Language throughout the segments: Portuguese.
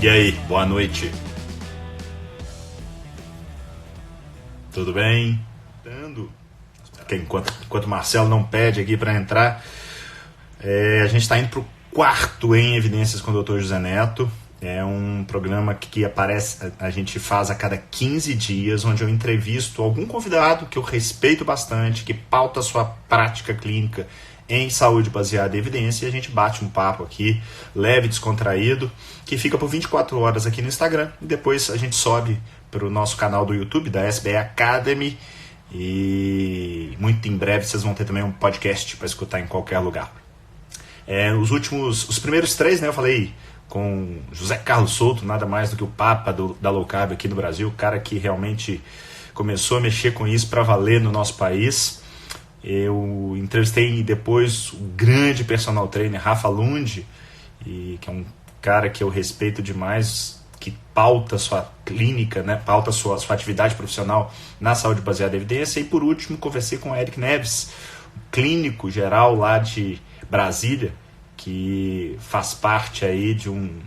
E aí, boa noite. Tudo bem? Porque enquanto o Marcelo não pede aqui para entrar, a gente está indo para o quarto Em Evidências com o Dr. José Neto. É um programa que aparece, a gente faz a cada 15 dias, onde eu entrevisto algum convidado que eu respeito bastante, que pauta a sua prática clínica em saúde baseada em evidência, e a gente bate um papo aqui, leve, descontraído, que fica por 24 horas aqui no Instagram, e depois a gente sobe para o nosso canal do YouTube, da SBE Academy, e muito em breve vocês vão ter também um podcast para escutar em qualquer lugar. Os primeiros 3, né, eu falei com José Carlos Souto, nada mais do que o papa da low carb aqui no Brasil, o cara que realmente começou a mexer com isso para valer no nosso país. Eu entrevistei depois o grande personal trainer Rafa Lund, que é um cara que eu respeito demais, que pauta sua clínica, né, pauta sua atividade profissional na saúde baseada em evidência. E por último, conversei com o Eric Neves, clínico geral lá de Brasília, que faz parte aí de um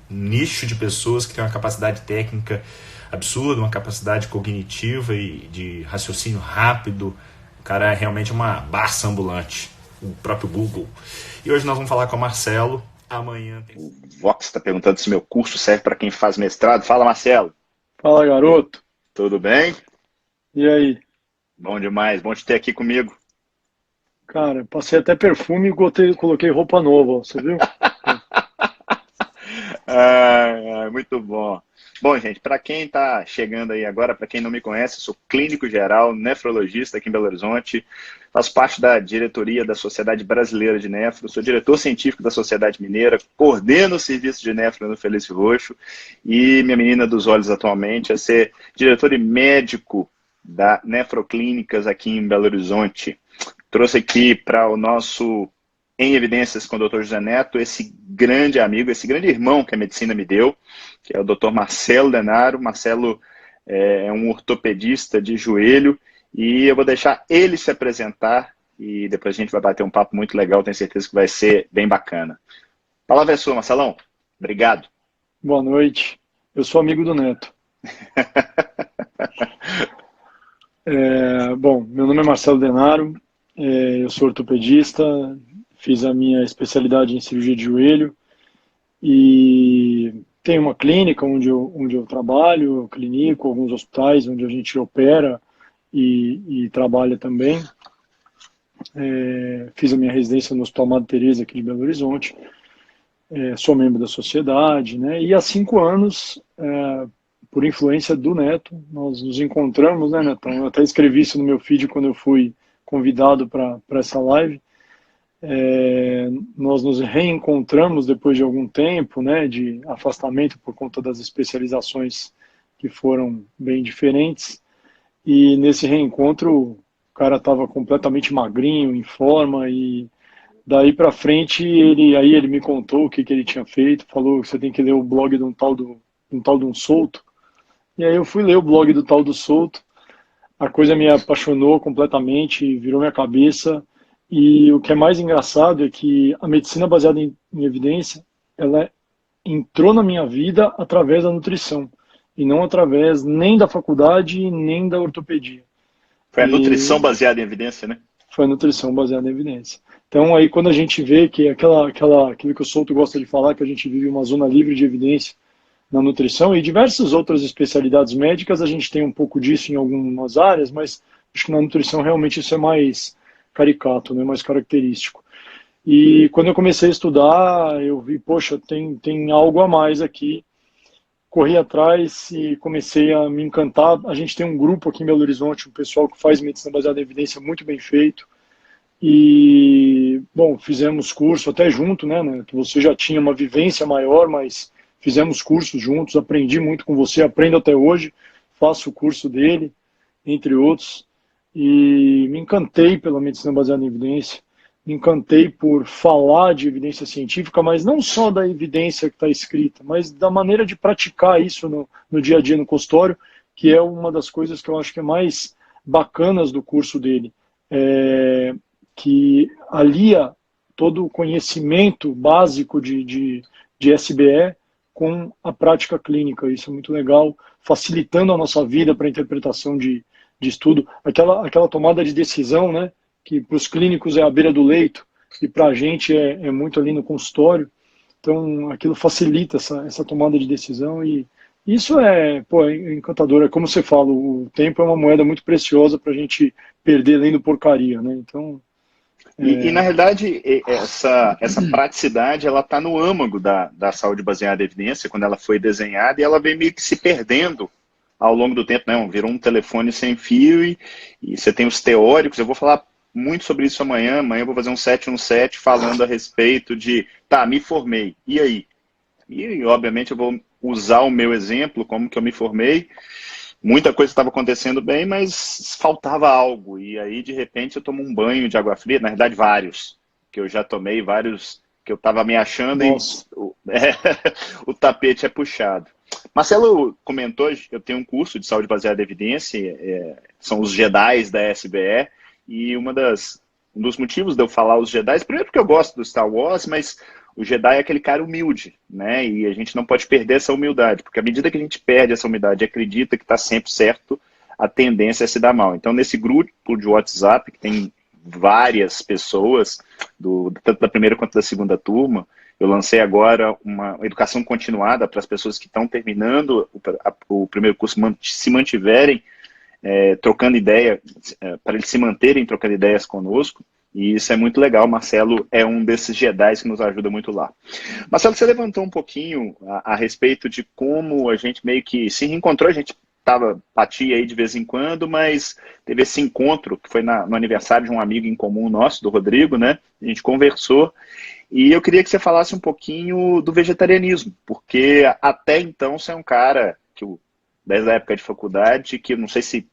nicho de pessoas que tem uma capacidade técnica absurda, uma capacidade cognitiva e de raciocínio rápido. O cara é realmente uma Barça ambulante, o próprio Google. E hoje nós vamos falar com o Marcelo. Amanhã tem... O Vox está perguntando se meu curso serve para quem faz mestrado. Fala, Marcelo. Fala, garoto. Tudo bem? E aí? Bom demais, bom te ter aqui comigo. Cara, passei até perfume e coloquei roupa nova, você viu? Muito bom. Bom, gente, para quem está chegando aí agora, para quem não me conhece, sou clínico geral, nefrologista aqui em Belo Horizonte, faço parte da diretoria da Sociedade Brasileira de Nefro, sou diretor científico da Sociedade Mineira, coordeno o serviço de nefro no Felício Roxo e minha menina dos olhos atualmente é ser diretor e médico da Nefroclínicas aqui em Belo Horizonte. Trouxe aqui para o nosso Em Evidências com o Dr. José Neto, esse grande amigo, esse grande irmão que a medicina me deu, que é o Dr. Marcelo Denaro. Marcelo é um ortopedista de joelho e eu vou deixar ele se apresentar e depois a gente vai bater um papo muito legal, tenho certeza que vai ser bem bacana. A palavra é sua, Marcelão. Obrigado. Boa noite. Eu sou amigo do Neto. Bom, meu nome é Marcelo Denaro, eu sou ortopedista, fiz a minha especialidade em cirurgia de joelho e tenho uma clínica onde eu trabalho, eu clinico, alguns hospitais onde a gente opera e trabalha também. Fiz a minha residência no Hospital Madre Teresa aqui de Belo Horizonte, sou membro da sociedade, né? E há 5 anos, por influência do Neto, nós nos encontramos, né, Netão? Eu até escrevi isso no meu feed quando eu fui convidado para essa live. Nós nos reencontramos depois de algum tempo, né, de afastamento por conta das especializações que foram bem diferentes, e nesse reencontro o cara estava completamente magrinho, em forma, e daí para frente ele me contou o que ele tinha feito, falou que você tem que ler o blog de um tal de um Souto, e aí eu fui ler o blog do tal do Souto, a coisa me apaixonou completamente, virou minha cabeça. E o que é mais engraçado é que a medicina baseada em evidência, ela entrou na minha vida através da nutrição, e não através nem da faculdade, nem da ortopedia. Foi a nutrição baseada em evidência, né? Foi a nutrição baseada em evidência. Então aí quando a gente vê que aquilo que o Souto gosta de falar, que a gente vive uma zona livre de evidência na nutrição e diversas outras especialidades médicas, a gente tem um pouco disso em algumas áreas, mas acho que na nutrição realmente isso é mais caricato, né, mais característico. E quando eu comecei a estudar, eu vi, poxa, tem algo a mais aqui. Corri atrás e comecei a me encantar. A gente tem um grupo aqui em Belo Horizonte, um pessoal que faz medicina baseada em evidência muito bem feito. E, bom, fizemos curso até junto, né, que você já tinha uma vivência maior, mas fizemos cursos juntos, aprendi muito com você, aprendo até hoje, faço o curso dele, entre outros. E me encantei pela medicina baseada em evidência, me encantei por falar de evidência científica, mas não só da evidência que está escrita, mas da maneira de praticar isso no dia a dia no consultório, que é uma das coisas que eu acho que é mais bacanas do curso dele, que alia todo o conhecimento básico de SBE com a prática clínica. Isso é muito legal, facilitando a nossa vida para a interpretação de estudo. Aquela tomada de decisão, né, que para os clínicos é à beira do leito e para a gente é muito ali no consultório. Então, aquilo facilita essa tomada de decisão e isso é encantador. É como você fala, o tempo é uma moeda muito preciosa para a gente perder lendo porcaria, né? Então... E na realidade, essa praticidade, ela está no âmago da saúde baseada em evidência, quando ela foi desenhada, e ela vem meio que se perdendo ao longo do tempo, né? Virou um telefone sem fio e você tem os teóricos. Eu vou falar muito sobre isso amanhã eu vou fazer um 717 falando a respeito de, me formei, e aí? E, obviamente, eu vou usar o meu exemplo, como que eu me formei. Muita coisa estava acontecendo bem, mas faltava algo. E aí, de repente, eu tomo um banho de água fria, na verdade, vários, que eu já tomei, vários que eu estava me achando. Nossa. E o tapete é puxado. Marcelo comentou, eu tenho um curso de saúde baseada em evidência, são os Jedis da SBE, e um dos motivos de eu falar os Jedis, primeiro porque eu gosto do Star Wars, mas o Jedi é aquele cara humilde, né? E a gente não pode perder essa humildade, porque à medida que a gente perde essa humildade e acredita que está sempre certo, a tendência é se dar mal. Então, nesse grupo de WhatsApp, que tem várias pessoas, tanto da primeira quanto da segunda turma, eu lancei agora uma educação continuada para as pessoas que estão terminando o primeiro curso se mantiverem trocando ideia, para eles se manterem trocando ideias conosco. E isso é muito legal. Marcelo é um desses Jedi que nos ajuda muito lá. Marcelo, você levantou um pouquinho a respeito de como a gente meio que se reencontrou. A gente batia aí de vez em quando, mas teve esse encontro que foi no aniversário de um amigo em comum nosso, do Rodrigo, né? A gente conversou. E eu queria que você falasse um pouquinho do vegetarianismo, porque até então você é um cara que, desde a época de faculdade, que não sei se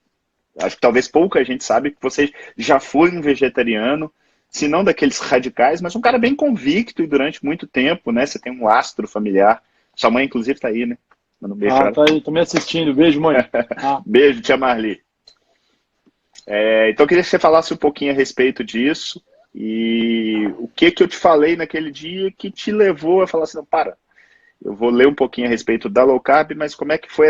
acho que talvez pouca gente sabe que você já foi um vegetariano, se não daqueles radicais, mas um cara bem convicto e durante muito tempo, né? Você tem um lastro familiar. Sua mãe, inclusive, está aí, né? Manda um beijo. Tá aí, tô me assistindo. Beijo, mãe. Beijo, tia Marli. Então, eu queria que você falasse um pouquinho a respeito disso e o que eu te falei naquele dia que te levou a falar assim, não, eu vou ler um pouquinho a respeito da low carb, mas como é que foi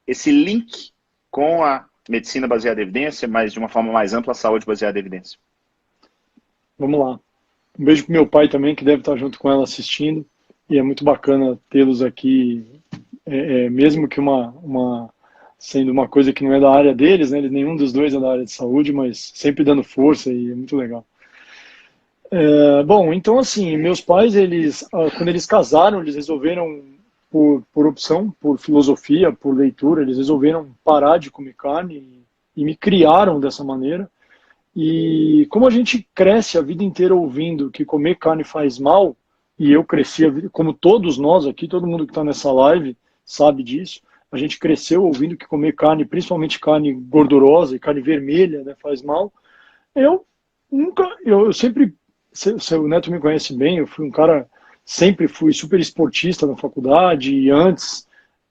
esse link com a medicina baseada em evidência, mas de uma forma mais ampla, a saúde baseada em evidência? Vamos lá. Um beijo pro meu pai também, que deve estar junto com ela assistindo. E é muito bacana tê-los aqui, mesmo que sendo uma coisa que não é da área deles, né? Nenhum dos dois é da área de saúde, mas sempre dando força e é muito legal. Bom, então assim, meus pais, quando eles casaram, eles resolveram, por opção, por filosofia, por leitura, eles resolveram parar de comer carne e me criaram dessa maneira. E como a gente cresce a vida inteira ouvindo que comer carne faz mal, e eu cresci, como todos nós aqui, todo mundo que está nessa live sabe disso, a gente cresceu ouvindo que comer carne, principalmente carne gordurosa e carne vermelha, né, faz mal. Eu sempre, o Neto me conhece bem, eu fui um cara, sempre fui super esportista na faculdade e antes,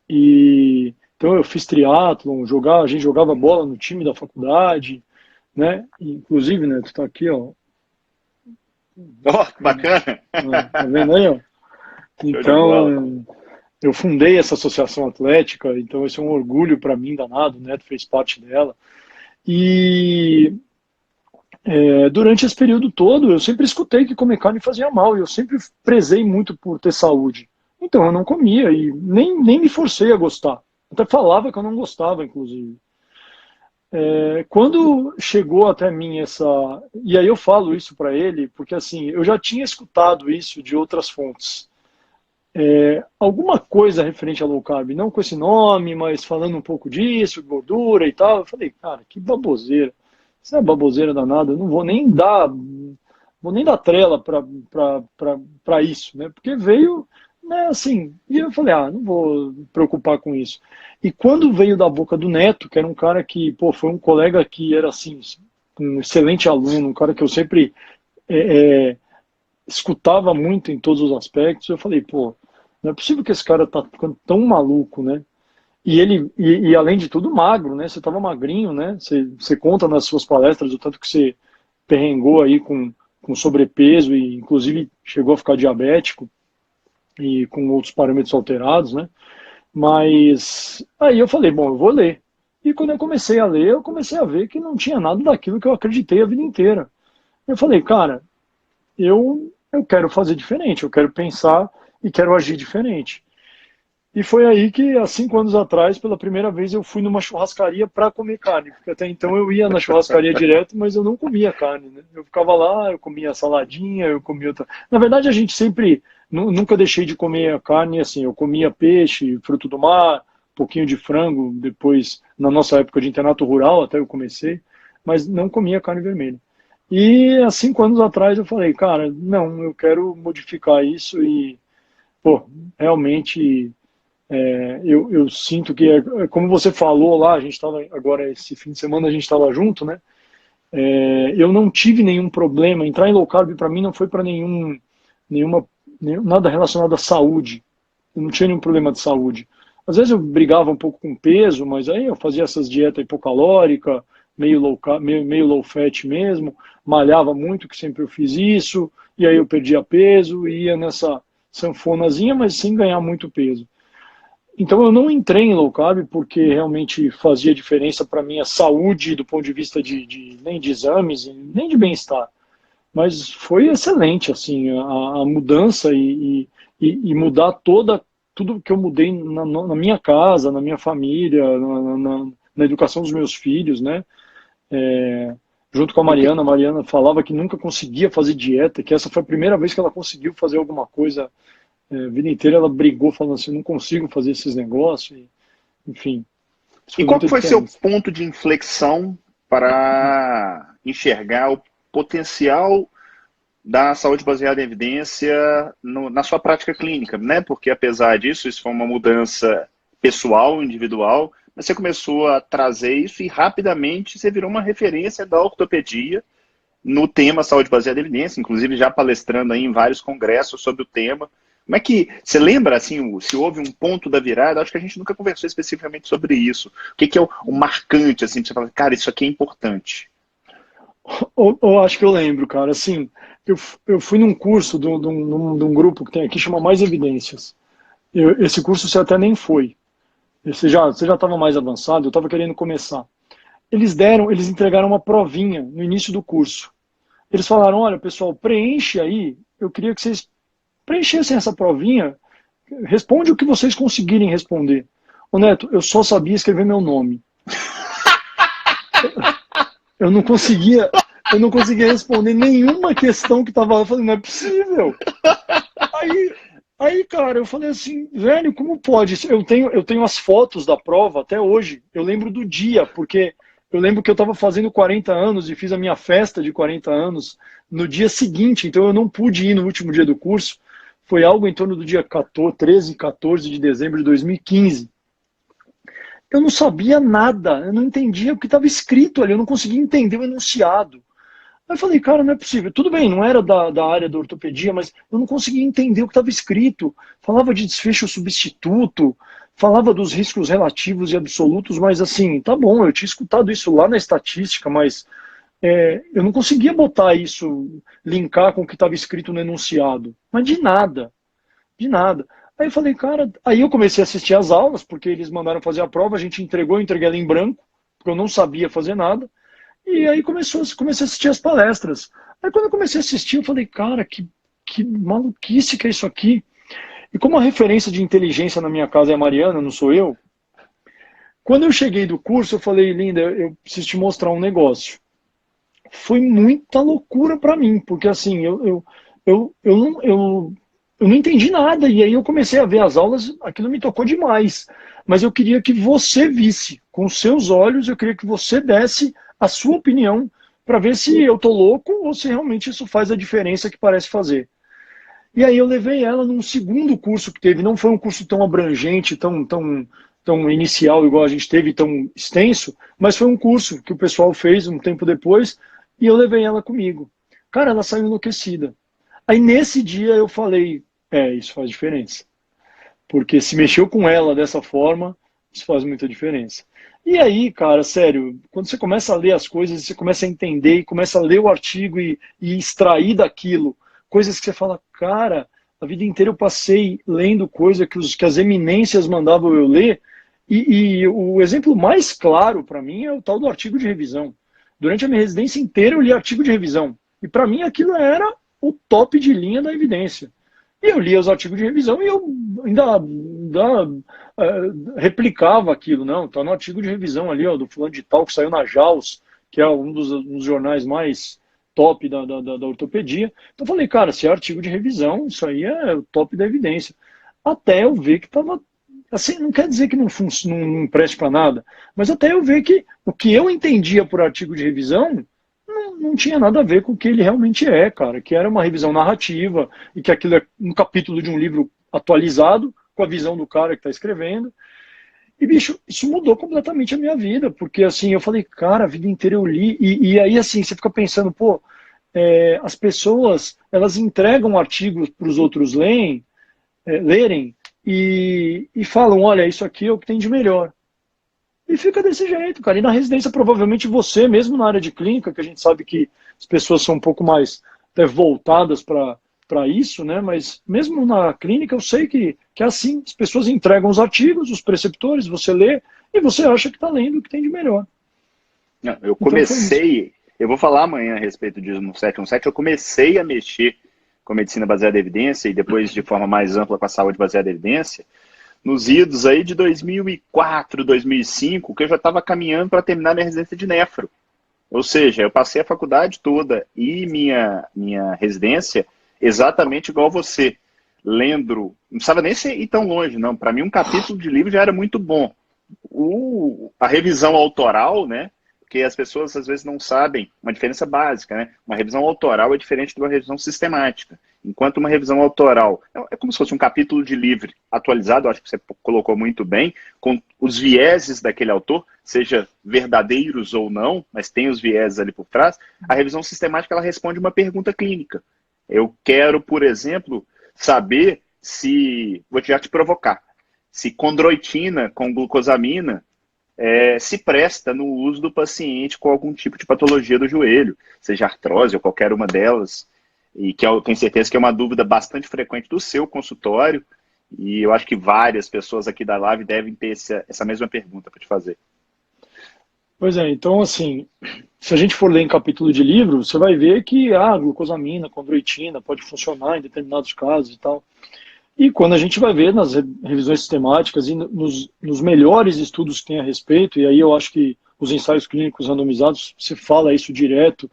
então eu fiz triatlon, a gente jogava bola no time da faculdade, né? Inclusive, Neto, tá aqui, ó. Que bacana! Tá vendo aí, ó? Então, eu fundei essa associação atlética, então esse é um orgulho para mim danado, o Neto fez parte dela. E durante esse período todo, eu sempre escutei que comer carne fazia mal, e eu sempre prezei muito por ter saúde. Então eu não comia e nem me forcei a gostar. Até falava que eu não gostava, inclusive. Quando chegou até mim e aí eu falo isso para ele, porque assim, eu já tinha escutado isso de outras fontes. Alguma coisa referente a low carb, não com esse nome, mas falando um pouco disso, gordura e tal. Eu falei, cara, que baboseira. Isso é baboseira danada, eu não vou nem dar trela para isso, né? Porque veio, né, assim, e eu falei, não vou me preocupar com isso. E quando veio da boca do Neto, que era um cara que, foi um colega que era, assim, um excelente aluno, um cara que eu sempre escutava muito em todos os aspectos, eu falei, não é possível que esse cara tá ficando tão maluco, né? E além de tudo, magro, né? Você estava magrinho, né? Você conta nas suas palestras o tanto que você perrengou aí com sobrepeso e, inclusive, chegou a ficar diabético. e com outros parâmetros alterados, né? Mas aí eu falei, bom, eu vou ler. E quando eu comecei a ler, eu comecei a ver que não tinha nada daquilo que eu acreditei a vida inteira. Eu falei, cara, eu quero fazer diferente, eu quero pensar e quero agir diferente. E foi aí que, há 5 anos atrás, pela primeira vez, eu fui numa churrascaria para comer carne. Porque até então eu ia na churrascaria direto, mas eu não comia carne, né? Eu ficava lá, eu comia saladinha, eu comia outra. Na verdade, a gente sempre, nunca deixei de comer a carne assim. Eu comia peixe, fruto do mar, um pouquinho de frango, depois, na nossa época de internato rural, até eu comecei, mas não comia carne vermelha. E há 5 anos atrás eu falei, cara, não, eu quero modificar isso e, pô, realmente eu sinto que, como você falou lá, a gente estava agora, esse fim de semana a gente estava junto, né? Eu não tive nenhum problema, entrar em low carb para mim não foi para nada relacionado à saúde, eu não tinha nenhum problema de saúde. Às vezes eu brigava um pouco com peso, mas aí eu fazia essas dietas hipocalórica, meio low fat mesmo, malhava muito, que sempre eu fiz isso, e aí eu perdia peso, ia nessa sanfonazinha, mas sem ganhar muito peso. Então eu não entrei em low carb porque realmente fazia diferença para minha saúde do ponto de vista nem de exames, nem de bem-estar. Mas foi excelente assim a mudança e mudar tudo que eu mudei na minha casa, na minha família, na educação dos meus filhos, né? Junto com a Mariana falava que nunca conseguia fazer dieta, que essa foi a primeira vez que ela conseguiu fazer alguma coisa. A vida inteira ela brigou falando assim, não consigo fazer esses negócios, enfim. E qual foi seu ponto de inflexão para enxergar o potencial da saúde baseada em evidência na sua prática clínica, né? Porque apesar disso, isso foi uma mudança pessoal, individual, mas você começou a trazer isso e rapidamente você virou uma referência da ortopedia no tema saúde baseada em evidência, inclusive já palestrando aí em vários congressos sobre o tema. Como é que, você lembra, assim, se houve um ponto da virada? Acho que a gente nunca conversou especificamente sobre isso. O que é o marcante, assim, pra você falar, cara, isso aqui é importante? Eu acho que eu lembro, cara, assim, eu fui num curso de um grupo que tem aqui, chama Mais Evidências. Esse curso você até nem foi. Você já estava mais avançado, eu estava querendo começar. Eles entregaram uma provinha no início do curso. Eles falaram, olha, pessoal, preenche aí, eu queria que vocês preenchessem essa provinha, responde o que vocês conseguirem responder. Ô Neto, eu só sabia escrever meu nome. Eu não conseguia responder nenhuma questão que estava lá. Eu falei, não é possível. Aí, cara, eu falei assim, velho, como pode? Eu tenho as fotos da prova até hoje. Eu lembro do dia, porque eu lembro que eu estava fazendo 40 anos e fiz a minha festa de 40 anos no dia seguinte, então eu não pude ir no último dia do curso. Foi algo em torno do dia 13, 14 de dezembro de 2015. Eu não sabia nada, eu não entendia o que estava escrito ali, eu não conseguia entender o enunciado. Aí eu falei, cara, não é possível. Tudo bem, não era da área da ortopedia, mas eu não conseguia entender o que estava escrito. Falava de desfecho substituto, falava dos riscos relativos e absolutos, mas assim, tá bom, eu tinha escutado isso lá na estatística, mas eu não conseguia botar isso, linkar com o que estava escrito no enunciado. Mas de nada, de nada. Aí eu falei, cara, aí eu comecei a assistir às aulas, porque eles mandaram fazer a prova, a gente entregou, eu entreguei ela em branco, porque eu não sabia fazer nada. E aí comecei a assistir as palestras. Aí quando eu comecei a assistir, eu falei, cara, que maluquice que é isso aqui. E como a referência de inteligência na minha casa é a Mariana, não sou eu, quando eu cheguei do curso, eu falei, linda, eu preciso te mostrar um negócio. Foi muita loucura para mim, porque assim, eu não entendi nada, e aí eu comecei a ver as aulas, aquilo me tocou demais. Mas eu queria que você visse, com os seus olhos, eu queria que você desse a sua opinião, para ver se eu tô louco ou se realmente isso faz a diferença que parece fazer. E aí eu levei ela num segundo curso que teve, não foi um curso tão abrangente, tão inicial igual a gente teve, tão extenso, mas foi um curso que o pessoal fez um tempo depois, e eu levei ela comigo. Cara, ela saiu enlouquecida. Aí nesse dia eu falei, isso faz diferença. Porque se mexeu com ela dessa forma, isso faz muita diferença. E aí, cara, sério, quando você começa a ler as coisas, você começa a entender e começa a ler o artigo e extrair daquilo coisas que você fala, cara, A vida inteira eu passei lendo coisa que as eminências mandavam eu ler, e o exemplo mais claro para mim é o tal do artigo de revisão. Durante a minha residência inteira eu li artigo de revisão, e para mim aquilo era o top de linha da evidência. E eu lia os artigos de revisão e eu ainda replicava aquilo. Não, está no artigo de revisão ali, ó, do fulano de tal, que saiu na JAWS, que é um dos jornais mais top da ortopedia. Então eu falei, cara, se é artigo de revisão, isso aí é o top da evidência. Até eu ver que estava... Assim, não quer dizer que não preste para nada, mas até eu ver que o que eu entendia por artigo de revisão não tinha nada a ver com o que ele realmente é, cara. Que era uma revisão narrativa e que aquilo é um capítulo de um livro atualizado com a visão do cara que está escrevendo. E, bicho, isso mudou completamente a minha vida, porque, assim, eu falei, cara, a vida inteira eu li, e aí, assim, você fica pensando, pô, as pessoas, elas entregam artigos para os outros lerem e falam, olha, isso aqui é o que tem de melhor. E fica desse jeito, cara. E na residência, provavelmente você, mesmo na área de clínica, que a gente sabe que as pessoas são um pouco mais até voltadas para isso, né? Mas mesmo na clínica eu sei que é assim, as pessoas entregam os artigos, os preceptores, você lê e você acha que está lendo o que tem de melhor. Não, eu comecei, eu vou falar amanhã a respeito disso no 717, eu comecei a mexer com a medicina baseada em evidência e depois de forma mais ampla com a saúde baseada em evidência, nos idos aí de 2004, 2005, que eu já estava caminhando para terminar minha residência de nefro. Ou seja, eu passei a faculdade toda e minha residência exatamente igual você, lendo, não precisava nem ir tão longe, não. Para mim, um capítulo de livro já era muito bom. A revisão autoral, né? Porque as pessoas às vezes não sabem uma diferença básica, né? Uma revisão autoral é diferente de uma revisão sistemática. Enquanto uma revisão autoral é como se fosse um capítulo de livro atualizado, acho que você colocou muito bem, com os vieses daquele autor, seja verdadeiros ou não, mas tem os vieses ali por trás. A revisão sistemática, ela responde uma pergunta clínica. Eu quero, por exemplo, saber se, vou já te provocar, se condroitina com glucosamina se presta no uso do paciente com algum tipo de patologia do joelho, seja artrose ou qualquer uma delas, e que eu tenho certeza que é uma dúvida bastante frequente do seu consultório, e eu acho que várias pessoas aqui da live devem ter essa mesma pergunta para te fazer. Pois é, então assim, se a gente for ler em capítulo de livro, você vai ver que a glucosamina, condroitina pode funcionar em determinados casos e tal. E quando a gente vai ver nas revisões sistemáticas e nos melhores estudos que tem a respeito, e aí eu acho que os ensaios clínicos randomizados, se fala isso direto,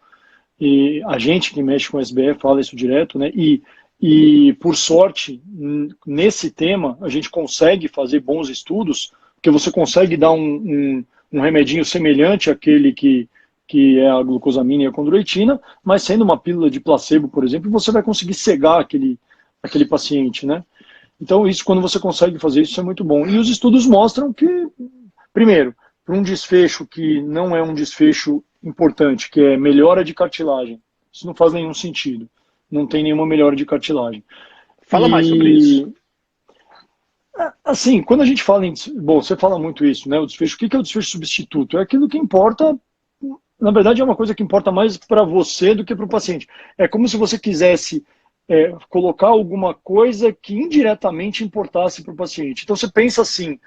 e a gente que mexe com SBE fala isso direto, né? E por sorte, nesse tema, a gente consegue fazer bons estudos, porque você consegue dar um remedinho semelhante àquele que é a glucosamina e a condroitina, mas sendo uma pílula de placebo, por exemplo, você vai conseguir cegar aquele paciente, né? Então, isso, quando você consegue fazer isso, é muito bom. E os estudos mostram que, primeiro, para um desfecho que não é um desfecho importante, que é melhora de cartilagem, isso não faz nenhum sentido. Não tem nenhuma melhora de cartilagem. Fala mais sobre isso. Assim, quando a gente fala em... Bom, você fala muito isso, né? O desfecho, o que é o desfecho substituto? É aquilo que importa... Na verdade, é uma coisa que importa mais para você do que para o paciente. É como se você quisesse colocar alguma coisa que indiretamente importasse para o paciente. Então você pensa assim,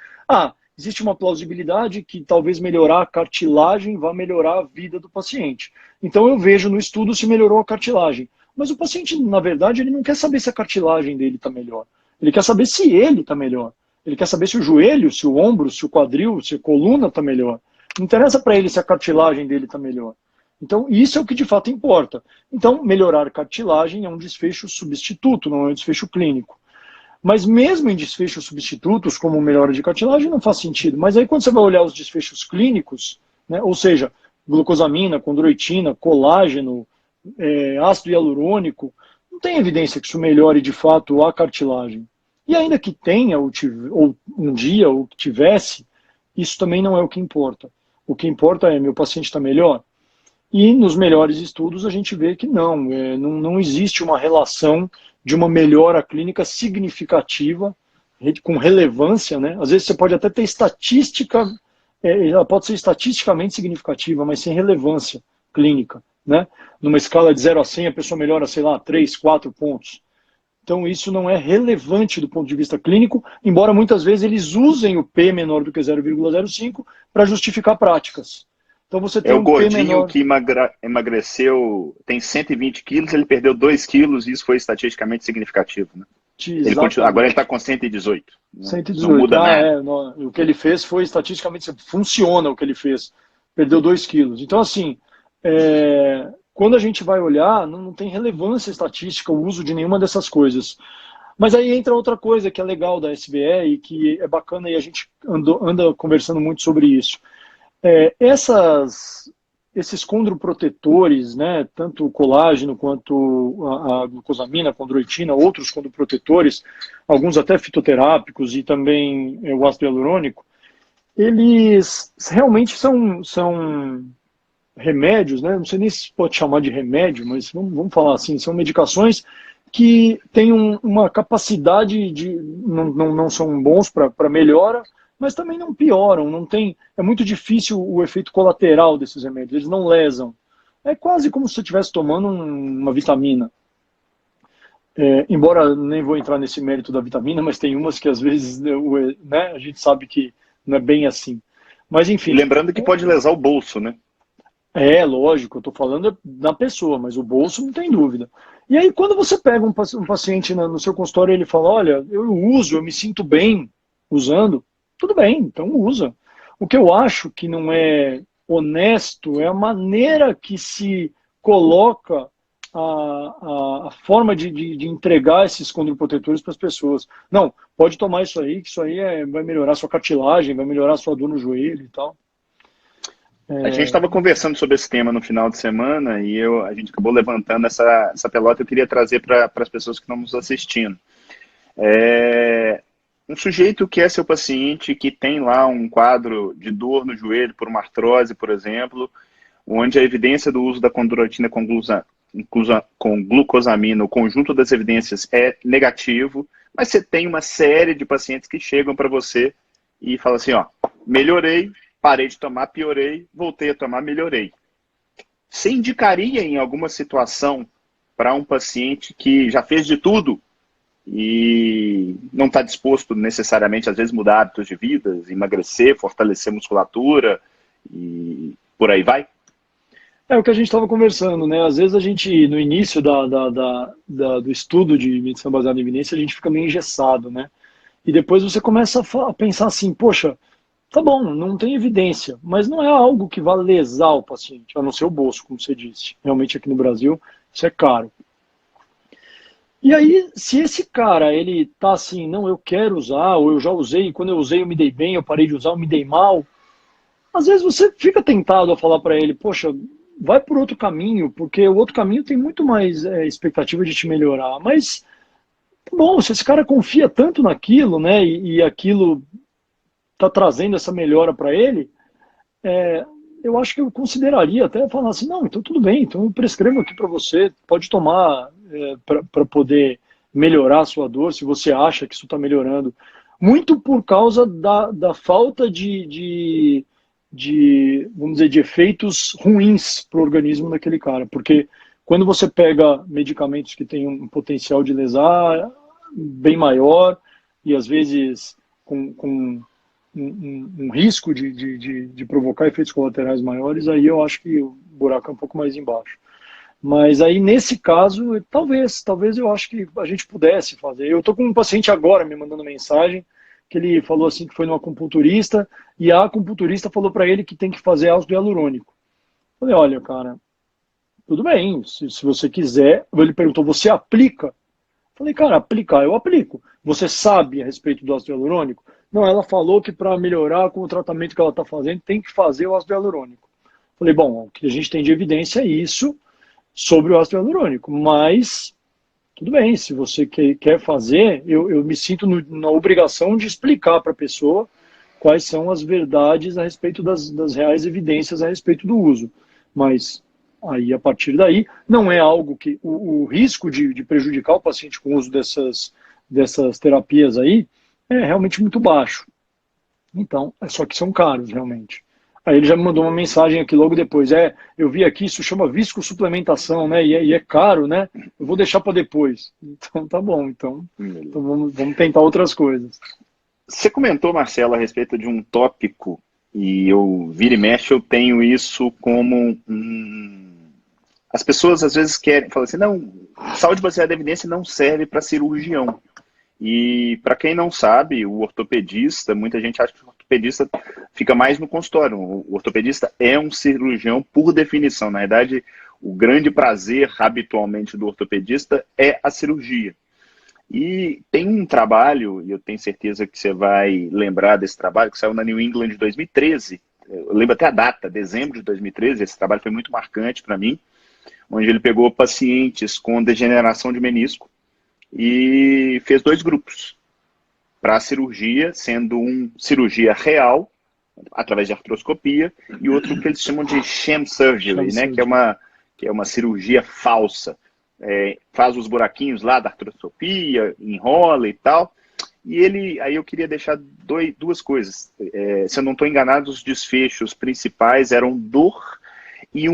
existe uma plausibilidade que talvez melhorar a cartilagem vá melhorar a vida do paciente. Então eu vejo no estudo se melhorou a cartilagem. Mas o paciente, na verdade, ele não quer saber se a cartilagem dele está melhor. Ele quer saber se ele está melhor. Ele quer saber se o joelho, se o ombro, se o quadril, se a coluna está melhor. Não interessa para ele se a cartilagem dele está melhor. Então, isso é o que de fato importa. Então, melhorar cartilagem é um desfecho substituto, não é um desfecho clínico. Mas mesmo em desfechos substitutos, como melhora de cartilagem, não faz sentido. Mas aí quando você vai olhar os desfechos clínicos, né, ou seja, glucosamina, condroitina, colágeno, ácido hialurônico, não tem evidência que isso melhore de fato a cartilagem. E ainda que tenha, ou um dia, ou que tivesse, isso também não é o que importa. O que importa é, meu paciente está melhor? E nos melhores estudos a gente vê que não existe uma relação de uma melhora clínica significativa, com relevância, né? Às vezes você pode até ter estatística, ela pode ser estatisticamente significativa, mas sem relevância clínica, né? Numa escala de 0 a 100, a pessoa melhora, sei lá, 3, 4 pontos. Então isso não é relevante do ponto de vista clínico, embora muitas vezes eles usem o P menor do que 0,05 para justificar práticas. Então você tem É o um P gordinho menor... que emagreceu, tem 120 quilos, ele perdeu 2 quilos e isso foi estatisticamente significativo, né? Ele continua, agora ele está com 118. Né? 118. Não muda nada. O que ele fez foi estatisticamente, funciona o que ele fez. Perdeu 2 quilos. Então, assim, quando a gente vai olhar, não tem relevância estatística o uso de nenhuma dessas coisas. Mas aí entra outra coisa que é legal da SBE e que é bacana e a gente anda conversando muito sobre isso. Esses condroprotetores, né, tanto o colágeno quanto a glucosamina, a condroitina, outros condroprotetores, alguns até fitoterápicos e também o ácido hialurônico, eles realmente são remédios, né, não sei nem se pode chamar de remédio, mas vamos falar assim, são medicações que têm uma capacidade de... não são bons para melhora, mas também não pioram, não tem... É muito difícil o efeito colateral desses remédios, eles não lesam. É quase como se você estivesse tomando uma vitamina. Embora nem vou entrar nesse mérito da vitamina, mas tem umas que às vezes, né, a gente sabe que não é bem assim. Mas enfim... E lembrando que pode lesar o bolso, né? Lógico, eu estou falando da pessoa, mas o bolso não tem dúvida. E aí quando você pega um paciente no seu consultório e ele fala, olha, eu uso, eu me sinto bem usando, tudo bem, então usa. O que eu acho que não é honesto é a maneira que se coloca a forma de entregar esses condroprotetores para as pessoas. Não, pode tomar isso aí, que isso aí vai melhorar sua cartilagem, vai melhorar sua dor no joelho e tal. A gente estava conversando sobre esse tema no final de semana e a gente acabou levantando essa pelota. Eu queria trazer para as pessoas que estão nos assistindo. Um sujeito que é seu paciente, que tem lá um quadro de dor no joelho por uma artrose, por exemplo, onde a evidência do uso da condroitina com glucosamina, o conjunto das evidências é negativo, mas você tem uma série de pacientes que chegam para você e falam assim, ó, melhorei, parei de tomar, piorei, voltei a tomar, melhorei. Você indicaria em alguma situação para um paciente que já fez de tudo e não está disposto necessariamente, às vezes, mudar hábitos de vida, emagrecer, fortalecer musculatura e por aí vai? É o que a gente estava conversando, né? Às vezes a gente, no início do estudo de medicina baseada em evidência, a gente fica meio engessado, né? E depois você começa a pensar assim, poxa, tá bom, não tem evidência, mas não é algo que vá lesar o paciente, a não ser o bolso, como você disse. Realmente aqui no Brasil, isso é caro. E aí, se esse cara, ele tá assim, não, eu quero usar, ou eu já usei, e quando eu usei eu me dei bem, eu parei de usar, eu me dei mal, às vezes você fica tentado a falar para ele, poxa, vai por outro caminho, porque o outro caminho tem muito mais expectativa de te melhorar. Mas, bom, se esse cara confia tanto naquilo, né, e aquilo está trazendo essa melhora para ele, eu acho que eu consideraria até falar assim, não, então tudo bem, então eu prescrevo aqui para você, pode tomar para poder melhorar a sua dor, se você acha que isso está melhorando. Muito por causa da falta de, vamos dizer, de efeitos ruins para o organismo daquele cara. Porque quando você pega medicamentos que têm um potencial de lesar bem maior e às vezes com um risco de provocar efeitos colaterais maiores, aí eu acho que o buraco é um pouco mais embaixo. Mas aí, nesse caso, talvez eu acho que a gente pudesse fazer. Eu estou com um paciente agora me mandando mensagem, que ele falou assim que foi no acupunturista, e a acupunturista falou para ele que tem que fazer ácido hialurônico. Eu falei, olha, cara, tudo bem, se você quiser. Ele perguntou, você aplica? Eu falei, cara, aplicar eu aplico. Você sabe a respeito do ácido hialurônico? Não, ela falou que para melhorar com o tratamento que ela está fazendo, tem que fazer o ácido hialurônico. Eu falei, bom, o que a gente tem de evidência é isso sobre o ácido hialurônico, mas tudo bem, se você quer fazer, eu me sinto na obrigação de explicar para a pessoa quais são as verdades a respeito das reais evidências a respeito do uso. Mas aí, a partir daí, não é algo que o risco de prejudicar o paciente com o uso dessas terapias aí é realmente muito baixo. Então, só que são caros, realmente. Aí ele já me mandou uma mensagem aqui logo depois. Eu vi aqui, isso chama viscosuplementação, né? E é caro, né? Eu vou deixar para depois. Então tá bom. Então vamos tentar outras coisas. Você comentou, Marcelo, a respeito de um tópico, e eu vira e mexe, eu tenho isso como as pessoas às vezes falam assim, não, saúde baseada em evidência não serve para cirurgião. E para quem não sabe, o ortopedista, muita gente acha que o ortopedista fica mais no consultório. O ortopedista é um cirurgião por definição. Na verdade, o grande prazer habitualmente do ortopedista é a cirurgia. E tem um trabalho, e eu tenho certeza que você vai lembrar desse trabalho, que saiu na New England de 2013. Eu lembro até a data, dezembro de 2013. Esse trabalho foi muito marcante para mim, onde ele pegou pacientes com degeneração de menisco e fez 2 grupos para a cirurgia, sendo um cirurgia real, através de artroscopia, e outro que eles chamam de sham surgery, né, que é uma cirurgia falsa. Faz os buraquinhos lá da artroscopia, enrola e tal. E aí eu queria deixar 2 coisas. Se eu não estou enganado, os desfechos principais eram dor e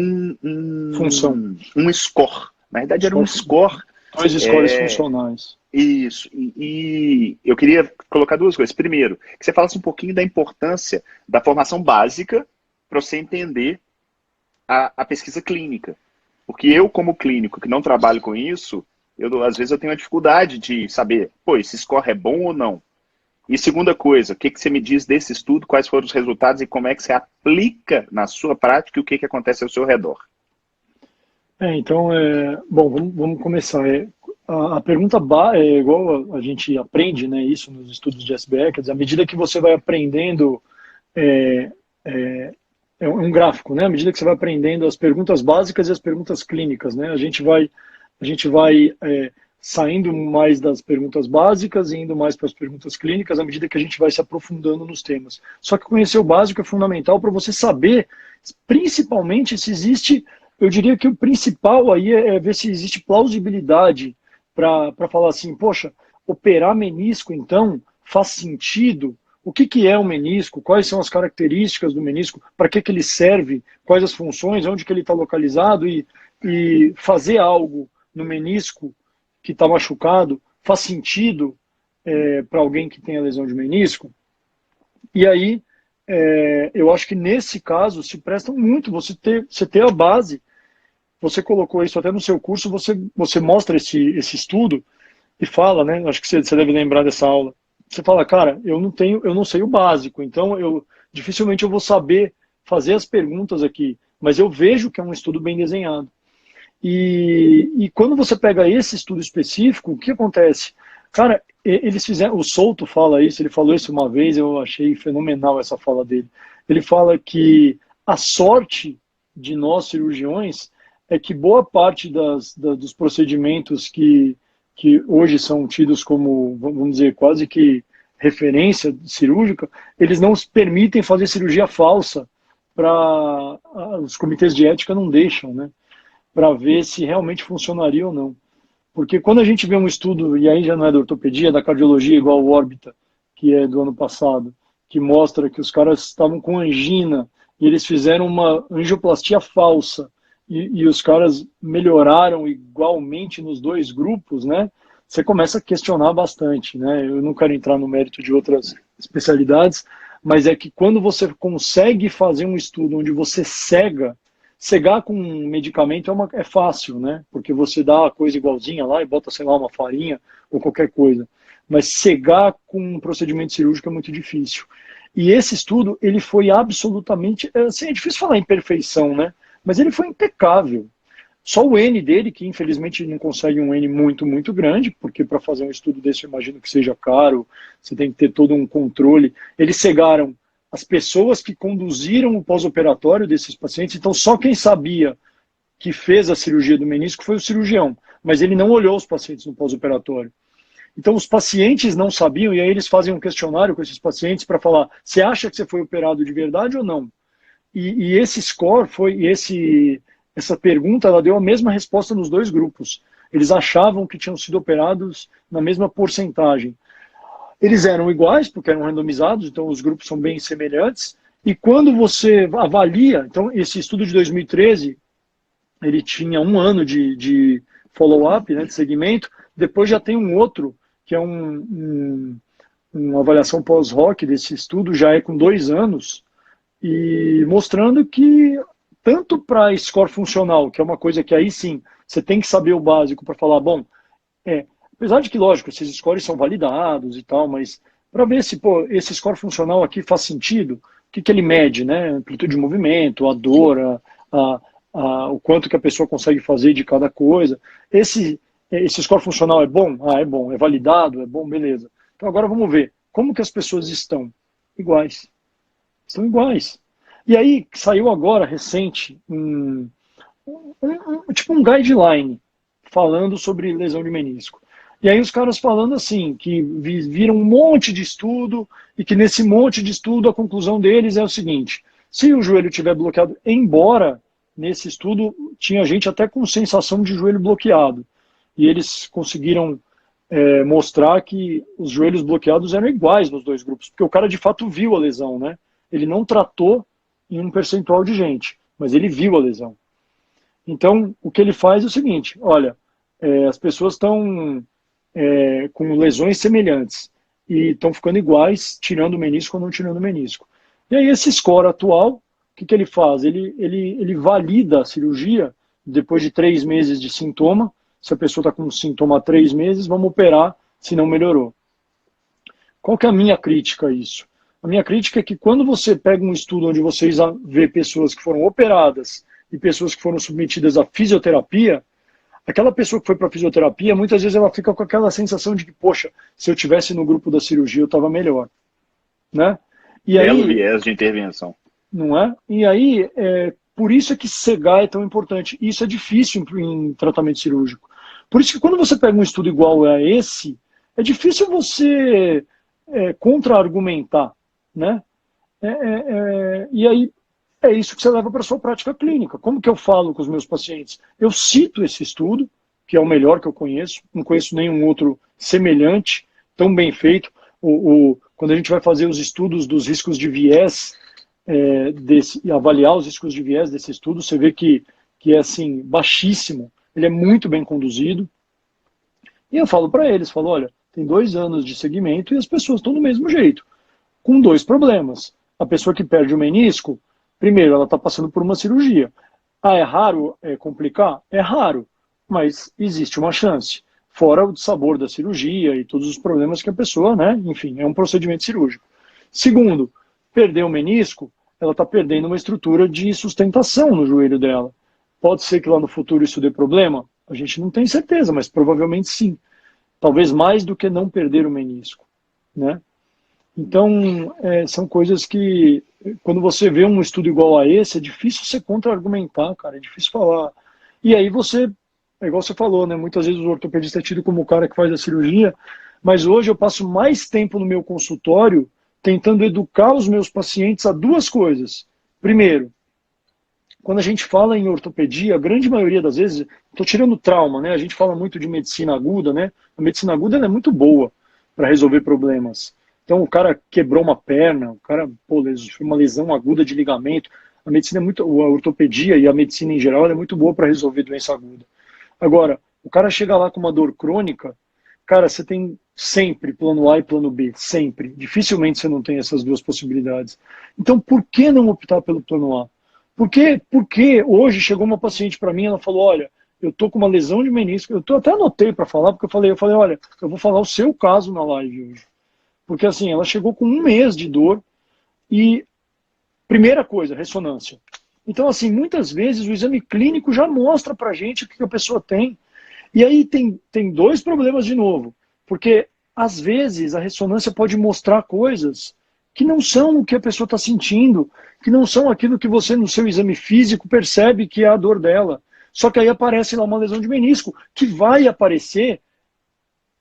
função. Um score. Na verdade, era um score. 2 scores funcionais. Isso. E eu queria colocar 2 coisas. Primeiro, que você falasse um pouquinho da importância da formação básica para você entender a pesquisa clínica. Porque eu, como clínico, que não trabalho com isso, às vezes eu tenho a dificuldade de saber, esse score é bom ou não? E segunda coisa, o que você me diz desse estudo, quais foram os resultados e como é que você aplica na sua prática e o que acontece ao seu redor? Então, bom, vamos começar. A pergunta é igual a gente aprende, né, isso nos estudos de SBE, quer dizer, à medida que você vai aprendendo, é um gráfico, né, à medida que você vai aprendendo as perguntas básicas e as perguntas clínicas, né, a gente vai saindo mais das perguntas básicas e indo mais para as perguntas clínicas à medida que a gente vai se aprofundando nos temas. Só que conhecer o básico é fundamental para você saber, principalmente, se existe. Eu diria que o principal aí é ver se existe plausibilidade para falar assim, poxa, operar menisco, então, faz sentido? O que é o menisco? Quais são as características do menisco? Para que ele serve? Quais as funções? Onde que ele está localizado? E fazer algo no menisco que está machucado faz sentido para alguém que tem a lesão de menisco? E aí, eu acho que nesse caso se presta muito você ter a base. Você colocou isso até no seu curso, você mostra esse estudo e fala, né? Acho que você deve lembrar dessa aula. Você fala, cara, eu não sei o básico, então dificilmente eu vou saber fazer as perguntas aqui, mas eu vejo que é um estudo bem desenhado. E quando você pega esse estudo específico, o que acontece? Cara, eles fizeram, o Souto fala isso, ele falou isso uma vez, eu achei fenomenal essa fala dele. Ele fala que a sorte de nós cirurgiões é que boa parte dos procedimentos que hoje são tidos como, vamos dizer, quase que referência cirúrgica, eles não permitem fazer cirurgia falsa, os comitês de ética não deixam, né? Para ver se realmente funcionaria ou não. Porque quando a gente vê um estudo, e aí já não é da ortopedia, é da cardiologia, igual o Órbita, que é do ano passado, que mostra que os caras estavam com angina e eles fizeram uma angioplastia falsa e os caras melhoraram igualmente nos 2 grupos, né? Você começa a questionar bastante, né? Eu não quero entrar no mérito de outras especialidades, mas é que quando você consegue fazer um estudo onde você cegar com um medicamento é fácil, né? Porque você dá a coisa igualzinha lá e bota, sei lá, uma farinha ou qualquer coisa. Mas cegar com um procedimento cirúrgico é muito difícil. E esse estudo, ele foi absolutamente... Assim, é difícil falar em perfeição, né? Mas ele foi impecável. Só o N dele, que infelizmente não consegue um N muito, muito grande, porque para fazer um estudo desse eu imagino que seja caro, você tem que ter todo um controle. Eles cegaram as pessoas que conduziram o pós-operatório desses pacientes, então só quem sabia que fez a cirurgia do menisco foi o cirurgião, mas ele não olhou os pacientes no pós-operatório. Então os pacientes não sabiam, e aí eles fazem um questionário com esses pacientes para falar, você acha que você foi operado de verdade ou não? E esse score essa pergunta, ela deu a mesma resposta nos 2 grupos. Eles achavam que tinham sido operados na mesma porcentagem. Eles eram iguais, porque eram randomizados, então os grupos são bem semelhantes, E quando você avalia, então esse estudo de 2013, ele tinha 1 ano de follow-up, né, de segmento, depois já tem um outro, que é uma avaliação pós-hoc desse estudo, já é com 2 anos, e mostrando que tanto para score funcional, que é uma coisa que aí sim, você tem que saber o básico para falar, bom, apesar de que, lógico, esses scores são validados e tal, mas para ver se, pô, esse score funcional aqui faz sentido, o que ele mede, né? Amplitude de movimento, a dor, o quanto que a pessoa consegue fazer de cada coisa. Esse score funcional é bom? Ah, é bom. É validado? É bom? Beleza. Então agora vamos ver. Como que as pessoas estão? Iguais. Estão iguais. E aí saiu agora, recente, tipo um guideline falando sobre lesão de menisco. E aí os caras falando assim, que viram um monte de estudo e que nesse monte de estudo a conclusão deles é o seguinte: se o joelho estiver bloqueado, embora nesse estudo tinha gente até com sensação de joelho bloqueado, e eles conseguiram mostrar que os joelhos bloqueados eram iguais nos dois grupos, porque o cara de fato viu a lesão, né? Ele não tratou em um percentual de gente, mas ele viu a lesão. Então, o que ele faz é o seguinte: olha, as pessoas estão com lesões semelhantes e estão ficando iguais, tirando o menisco ou não tirando o menisco. E aí esse score atual, o que ele faz? Ele valida a cirurgia depois de 3 meses de sintoma. Se a pessoa está com sintoma há 3 meses, vamos operar se não melhorou. Qual que é a minha crítica a isso? A minha crítica é que quando você pega um estudo onde vocês vê pessoas que foram operadas e pessoas que foram submetidas à fisioterapia, aquela pessoa que foi para a fisioterapia, muitas vezes ela fica com aquela sensação de que, poxa, se eu tivesse no grupo da cirurgia eu estava melhor, né? E belo aí, viés de intervenção. Não é? E aí, por isso é que cegar é tão importante. Isso é difícil em tratamento cirúrgico. Por isso que quando você pega um estudo igual a esse, é difícil você contra-argumentar, né? E aí, é isso que você leva para a sua prática clínica. Como que eu falo com os meus pacientes? Eu cito esse estudo, que é o melhor que eu conheço, não conheço nenhum outro semelhante, tão bem feito. Quando a gente vai fazer os estudos dos riscos de viés, e avaliar os riscos de viés desse estudo, você vê que é assim, baixíssimo, ele é muito bem conduzido. E eu falo para eles, olha, tem 2 anos de segmento e as pessoas estão do mesmo jeito, com 2 problemas. A pessoa que perde o menisco, primeiro, ela está passando por uma cirurgia. Ah, é raro complicar? É raro, mas existe uma chance. Fora o sabor da cirurgia e todos os problemas que a pessoa, né? Enfim, é um procedimento cirúrgico. Segundo, perder o menisco, ela está perdendo uma estrutura de sustentação no joelho dela. Pode ser que lá no futuro isso dê problema? A gente não tem certeza, mas provavelmente sim. Talvez mais do que não perder o menisco, né? Então, são coisas que, quando você vê um estudo igual a esse, é difícil você contra-argumentar, cara, é difícil falar. E aí você, é igual você falou, né? Muitas vezes o ortopedista é tido como o cara que faz a cirurgia, mas hoje eu passo mais tempo no meu consultório tentando educar os meus pacientes a 2 coisas. Primeiro, quando a gente fala em ortopedia, a grande maioria das vezes, estou tirando trauma, né? A gente fala muito de medicina aguda, né? A medicina aguda é muito boa para resolver problemas. Então o cara quebrou uma perna, o cara, uma lesão aguda de ligamento. A medicina a ortopedia e a medicina em geral é muito boa para resolver doença aguda. Agora, o cara chega lá com uma dor crônica, cara, você tem sempre plano A e plano B, sempre. Dificilmente você não tem essas 2 possibilidades. Então, por que não optar pelo plano A? Porque hoje chegou uma paciente para mim, ela falou, olha, eu tô com uma lesão de menisco, até anotei para falar, porque eu falei, olha, eu vou falar o seu caso na live hoje. Porque assim, ela chegou com 1 mês de dor e, primeira coisa, ressonância. Então, assim, muitas vezes o exame clínico já mostra pra gente o que a pessoa tem. E aí tem 2 problemas de novo, porque às vezes a ressonância pode mostrar coisas que não são o que a pessoa está sentindo, que não são aquilo que você no seu exame físico percebe que é a dor dela. Só que aí aparece lá uma lesão de menisco, que vai aparecer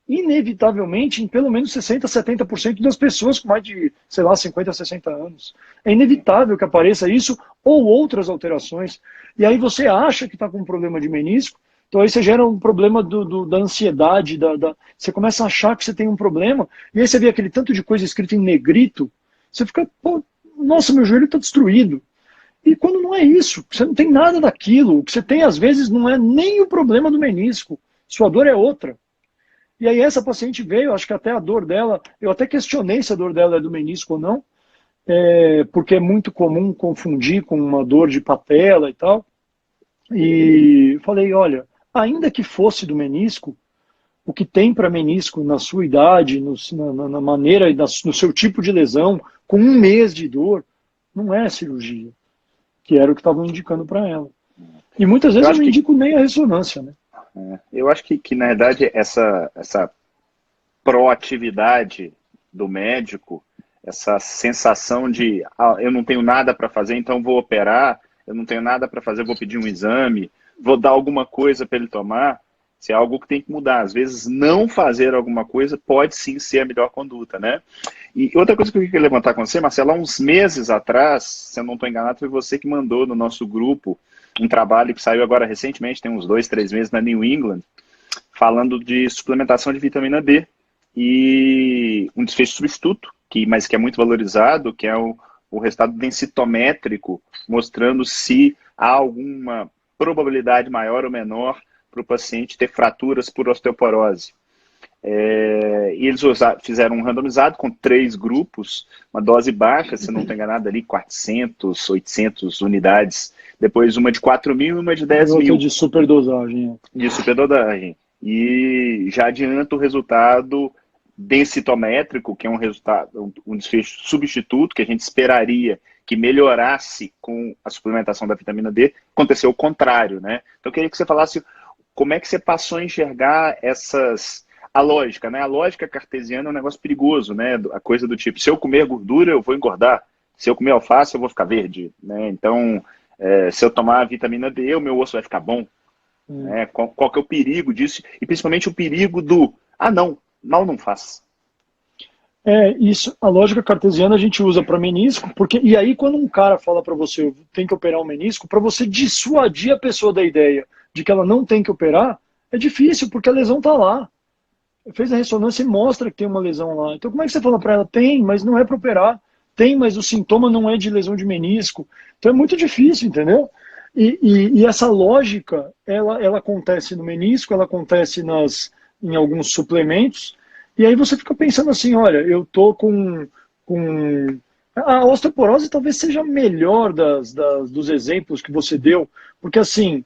inevitavelmente em pelo menos 60%, 70% das pessoas com mais de, sei lá, 50, 60 anos. É inevitável que apareça isso ou outras alterações. E aí você acha que está com um problema de menisco, então aí você gera um problema da ansiedade, você começa a achar que você tem um problema, e aí você vê aquele tanto de coisa escrita em negrito, você fica, pô, nossa, meu joelho está destruído. E quando não é isso, você não tem nada daquilo, o que você tem às vezes não é nem o problema do menisco, sua dor é outra. E aí essa paciente veio, acho que até a dor dela, eu até questionei se a dor dela é do menisco ou não, porque é muito comum confundir com uma dor de patela e tal. E falei, olha, ainda que fosse do menisco, o que tem para menisco na sua idade, na maneira, no seu tipo de lesão, com 1 mês de dor, não é cirurgia, que era o que estavam indicando para ela. E muitas vezes eu não indico nem a ressonância, né? Eu acho que na verdade, essa proatividade do médico, essa sensação de eu não tenho nada para fazer, então vou operar, eu não tenho nada para fazer, vou pedir um exame, vou dar alguma coisa para ele tomar, isso é algo que tem que mudar. Às vezes, não fazer alguma coisa pode sim ser a melhor conduta, né? E outra coisa que eu queria levantar com você, Marcelo, há uns meses atrás, se eu não estou enganado, foi você que mandou no nosso grupo um trabalho que saiu agora recentemente, tem uns 2, 3 meses na New England, falando de suplementação de vitamina D e um desfecho substituto, mas que é muito valorizado, que é o resultado densitométrico, mostrando se há alguma probabilidade maior ou menor para o paciente ter fraturas por osteoporose. E eles fizeram um randomizado com 3 grupos, uma dose baixa, se não estou enganado, ali 400, 800 unidades, depois uma de 4.000 e uma de 10.000. De superdosagem. De superdosagem. E já adianta o resultado densitométrico, que é um desfecho substituto, que a gente esperaria que melhorasse com a suplementação da vitamina D, aconteceu o contrário, né? Então eu queria que você falasse como é que você passou a enxergar a lógica, né? A lógica cartesiana é um negócio perigoso, né? A coisa do tipo, se eu comer gordura, eu vou engordar. Se eu comer alface, eu vou ficar verde, né? Então, se eu tomar a vitamina D, o meu osso vai ficar bom. Né? Qual que é o perigo disso? E principalmente o perigo do, não, mal não faz. Isso, a lógica cartesiana a gente usa para menisco, e aí quando um cara fala para você, tem que operar um menisco, para você dissuadir a pessoa da ideia de que ela não tem que operar, é difícil, porque a lesão está lá. Fez a ressonância e mostra que tem uma lesão lá. Então como é que você fala para ela? Tem, mas não é para operar. Tem, mas o sintoma não é de lesão de menisco. Então é muito difícil, entendeu? E essa lógica, ela acontece no menisco, ela acontece em alguns suplementos, e aí você fica pensando assim, olha, eu tô com a osteoporose talvez seja melhor dos exemplos que você deu, porque assim,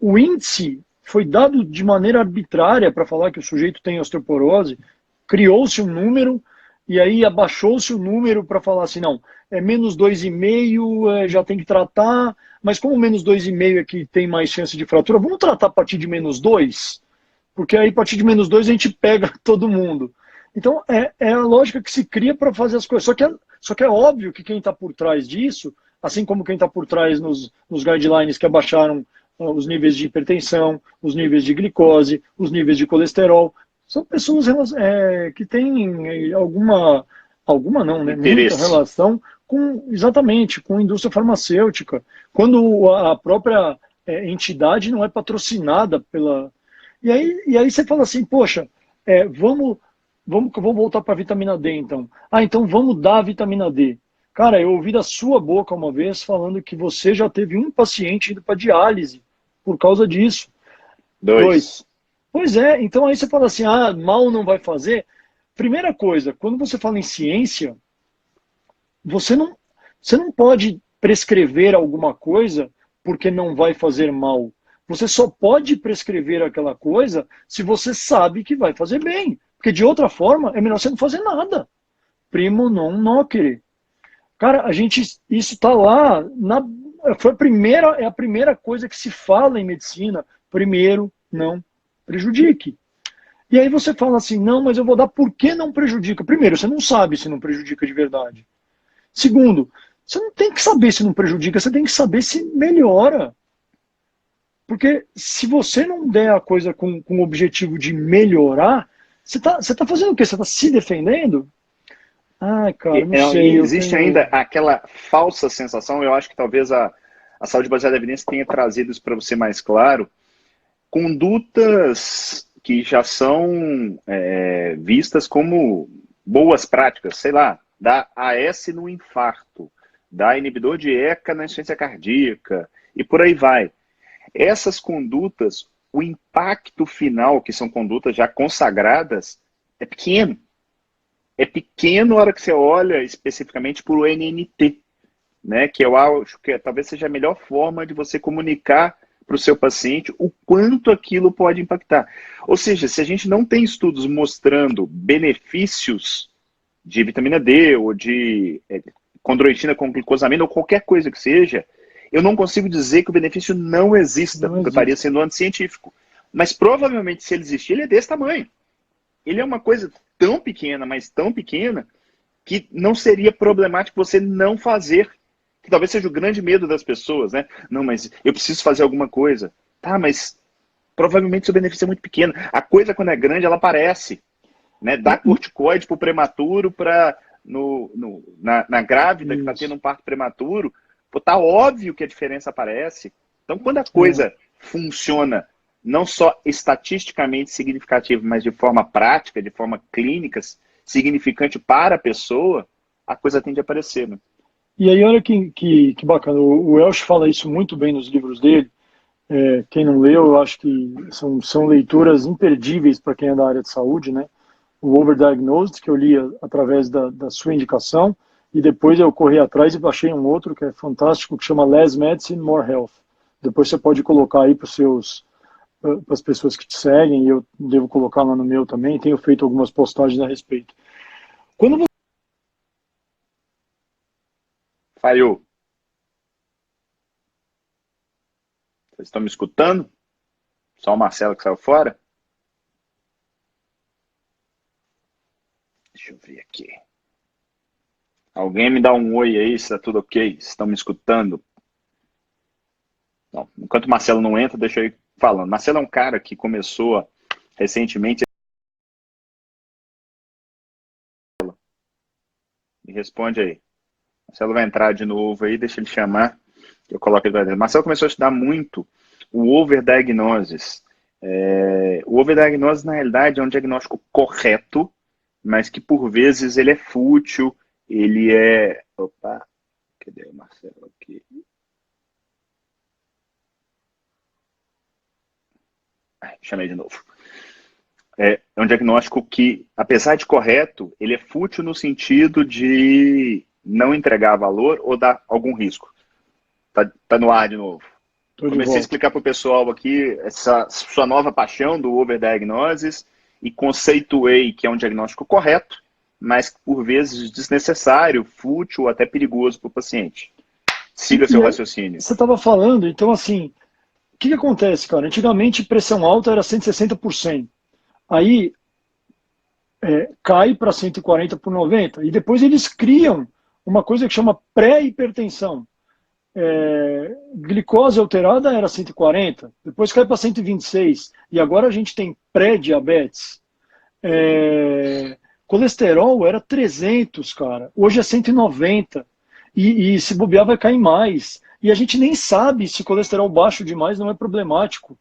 o índice foi dado de maneira arbitrária para falar que o sujeito tem osteoporose, criou-se um número, e aí abaixou-se o número para falar assim, não, é menos 2,5, já tem que tratar, mas como menos 2,5 é que tem mais chance de fratura, vamos tratar a partir de menos 2? Porque aí a partir de menos 2 a gente pega todo mundo. Então é a lógica que se cria para fazer as coisas. Só que é óbvio que quem está por trás disso, assim como quem está por trás nos guidelines que abaixaram os níveis de hipertensão, os níveis de glicose, os níveis de colesterol, são pessoas que têm alguma não, né? Muita relação exatamente com a indústria farmacêutica. Quando a própria entidade não é patrocinada pela... E aí você fala assim, poxa, vamos voltar para a vitamina D então. Então vamos dar a vitamina D. Cara, eu ouvi da sua boca uma vez falando que você já teve um paciente indo para diálise por causa disso. 2. Pois é, então aí você fala assim, mal não vai fazer. Primeira coisa, quando você fala em ciência, você não pode prescrever alguma coisa porque não vai fazer mal. Você só pode prescrever aquela coisa se você sabe que vai fazer bem. Porque de outra forma, é melhor você não fazer nada. Primo non nocere. Cara, isso está lá, é a primeira coisa que se fala em medicina. Primeiro, não prejudique. E aí você fala assim, não, mas eu vou dar por que não prejudica? Primeiro, você não sabe se não prejudica de verdade. Segundo, você não tem que saber se não prejudica, você tem que saber se melhora. Porque se você não der a coisa com o objetivo de melhorar, você tá fazendo o quê? Você está se defendendo? Cara, não sei. Existe ainda aquela falsa sensação, eu acho que talvez a saúde baseada em evidência tenha trazido isso para você mais claro, condutas que já são vistas como boas práticas, sei lá, dá AS no infarto, dá inibidor de ECA na insuficiência cardíaca, e por aí vai. Essas condutas, o impacto final, que são condutas já consagradas, é pequeno. É pequeno a hora que você olha especificamente para o NNT, né? Que eu acho que talvez seja a melhor forma de você comunicar para o seu paciente o quanto aquilo pode impactar. Ou seja, se a gente não tem estudos mostrando benefícios de vitamina D ou de condroitina com glicosamina ou qualquer coisa que seja, eu não consigo dizer que o benefício não exista, porque eu estaria sendo anticientífico. Mas provavelmente, se ele existir, ele é desse tamanho. Ele é uma coisa tão pequena, mas tão pequena, que não seria problemático você não fazer. Que talvez seja o grande medo das pessoas, né? Não, mas eu preciso fazer alguma coisa. Tá, mas provavelmente seu benefício é muito pequeno. A coisa, quando é grande, ela aparece. Né? Dá corticoide pro prematuro na grávida que está tendo um parto prematuro. Pô, tá óbvio que a diferença aparece. Então, quando a coisa funciona não só estatisticamente significativo, mas de forma prática, de forma clínica, significante para a pessoa, a coisa tende a aparecer. Né? E aí, olha que bacana, o Welch fala isso muito bem nos livros dele. Quem não leu, eu acho que são leituras imperdíveis para quem é da área de saúde, né? O Overdiagnosed, que eu li através da sua indicação, e depois eu corri atrás e baixei um outro que é fantástico, que chama Less Medicine, More Health. Depois você pode colocar aí para as pessoas que te seguem, e eu devo colocar lá no meu também, tenho feito algumas postagens a respeito. Quando você... Falhou. Vocês estão me escutando? Só o Marcelo que saiu fora? Deixa eu ver aqui. Alguém me dá um oi aí, se está tudo ok? Estão me escutando? Não, enquanto o Marcelo não entra, deixa eu ir falando. Marcelo é um cara que começou recentemente... Me responde aí. Marcelo vai entrar de novo aí, deixa ele chamar. Eu coloco ele para dentro. Marcelo começou a estudar muito o overdiagnosis. O overdiagnosis, na realidade, é um diagnóstico correto, mas que, por vezes, ele é fútil, ele é... Opa, cadê o Marcelo aqui? Chamei de novo. É um diagnóstico que, apesar de correto, ele é fútil no sentido de não entregar valor ou dar algum risco. Tá no ar de novo. Comecei a explicar para o pessoal aqui essa sua nova paixão do overdiagnosis e conceituei que é um diagnóstico correto, mas por vezes desnecessário, fútil ou até perigoso para o paciente. Siga seu raciocínio. Você estava falando, então assim, o que acontece, cara? Antigamente pressão alta era 160 por 100. Aí cai para 140 por 90. E depois eles criam uma coisa que chama pré-hipertensão. Glicose alterada era 140, depois cai para 126, e agora a gente tem pré-diabetes. Colesterol era 300, cara, hoje é 190, e se bobear vai cair mais. E a gente nem sabe se colesterol baixo demais não é problemático,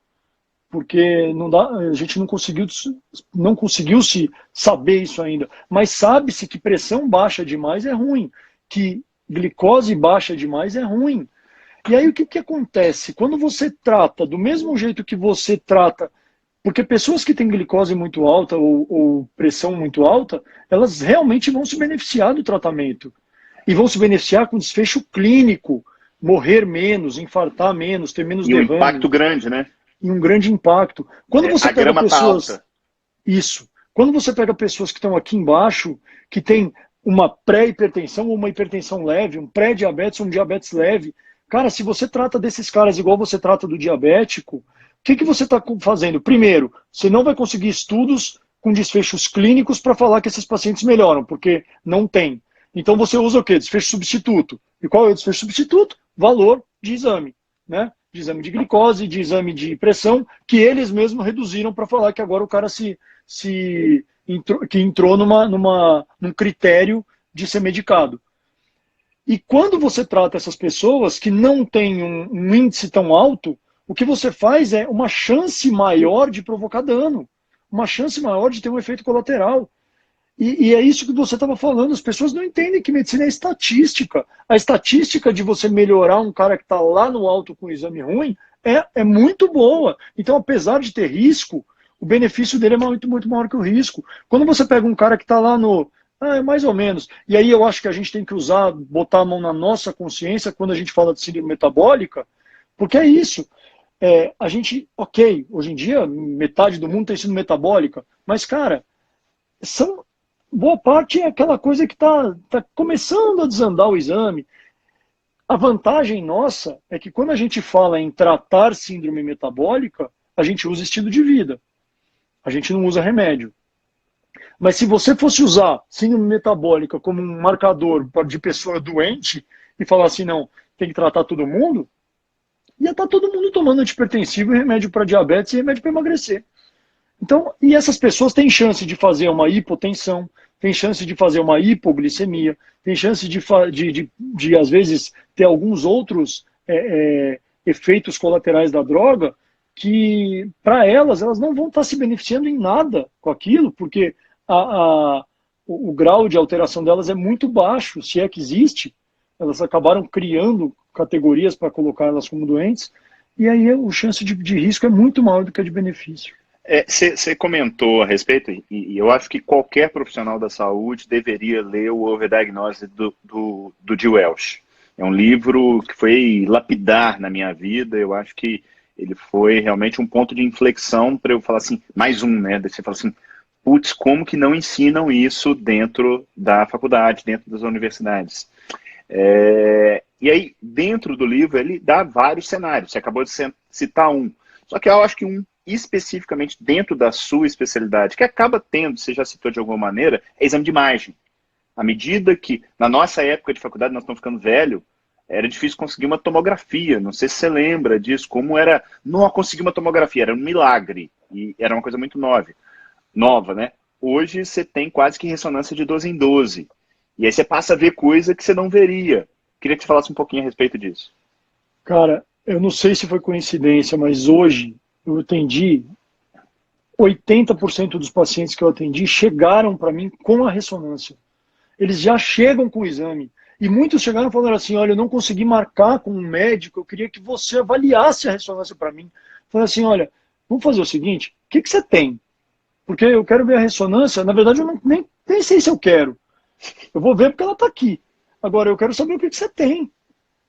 porque não dá, a gente não conseguiu se saber isso ainda, mas sabe-se que pressão baixa demais é ruim, que glicose baixa demais é ruim. E aí o que acontece? Quando você trata do mesmo jeito que você trata, porque pessoas que têm glicose muito alta ou pressão muito alta, elas realmente vão se beneficiar do tratamento. E vão se beneficiar com desfecho clínico, morrer menos, infartar menos, ter menos derrame. E um impacto grande, né? E um grande impacto. Quando você pega pessoas... Tá alta. Isso. Quando você pega pessoas que estão aqui embaixo, que têm uma pré-hipertensão ou uma hipertensão leve, um pré-diabetes ou um diabetes leve, cara, se você trata desses caras igual você trata do diabético, o que você está fazendo? Primeiro, você não vai conseguir estudos com desfechos clínicos para falar que esses pacientes melhoram, porque não tem. Então você usa o quê? Desfecho substituto. E qual é o desfecho substituto? Valor de exame, né? De exame de glicose, de exame de pressão, que eles mesmos reduziram para falar que agora o cara entrou num critério de ser medicado. E quando você trata essas pessoas que não têm um índice tão alto, o que você faz é uma chance maior de provocar dano, uma chance maior de ter um efeito colateral. E é isso que você estava falando, as pessoas não entendem que medicina é estatística. A estatística de você melhorar um cara que está lá no alto com um exame ruim é muito boa. Então, apesar de ter risco, o benefício dele é muito maior que o risco. Quando você pega um cara que está lá no... é mais ou menos. E aí eu acho que a gente tem que botar a mão na nossa consciência quando a gente fala de síndrome metabólica, porque é isso. A gente, ok, hoje em dia metade do mundo tem síndrome metabólica, mas, cara, boa parte é aquela coisa que está começando a desandar o exame. A vantagem nossa é que quando a gente fala em tratar síndrome metabólica, a gente usa estilo de vida. A gente não usa remédio. Mas se você fosse usar síndrome metabólica como um marcador de pessoa doente e falar assim, não, tem que tratar todo mundo, ia estar todo mundo tomando antipertensivo e remédio para diabetes e remédio para emagrecer. Então, e essas pessoas têm chance de fazer uma hipotensão, têm chance de fazer uma hipoglicemia, têm chance de às vezes, ter alguns outros efeitos colaterais da droga que, para elas não vão estar se beneficiando em nada com aquilo, porque o grau de alteração delas é muito baixo, se é que existe. Elas acabaram criando categorias para colocar elas como doentes, e aí a chance de risco é muito maior do que a de benefício. Você comentou a respeito, e eu acho que qualquer profissional da saúde deveria ler o Overdiagnosis do G. Welch. É um livro que foi lapidar na minha vida, eu acho que ele foi realmente um ponto de inflexão para eu falar assim, mais um, né? Você fala assim, putz, como que não ensinam isso dentro da faculdade, dentro das universidades? E aí, dentro do livro, ele dá vários cenários, você acabou de citar um, só que eu acho que um especificamente dentro da sua especialidade, que acaba tendo, você já citou de alguma maneira, é exame de imagem. À medida que, na nossa época de faculdade, nós estamos ficando velho, era difícil conseguir uma tomografia, não sei se você lembra disso, como era, não conseguir uma tomografia, era um milagre, e era uma coisa muito nova, né? Hoje você tem quase que ressonância de 12 em 12, e aí você passa a ver coisa que você não veria. Queria que você falasse um pouquinho a respeito disso. Cara, eu não sei se foi coincidência, mas hoje eu atendi 80% dos pacientes que eu atendi chegaram para mim com a ressonância. Eles já chegam com o exame. E muitos chegaram e falaram assim, olha, eu não consegui marcar com um médico, eu queria que você avaliasse a ressonância para mim. Falei assim, olha, vamos fazer o seguinte, o que você tem? Porque eu quero ver a ressonância, na verdade eu nem sei se eu quero. Eu vou ver porque ela está aqui. Agora eu quero saber o que você tem.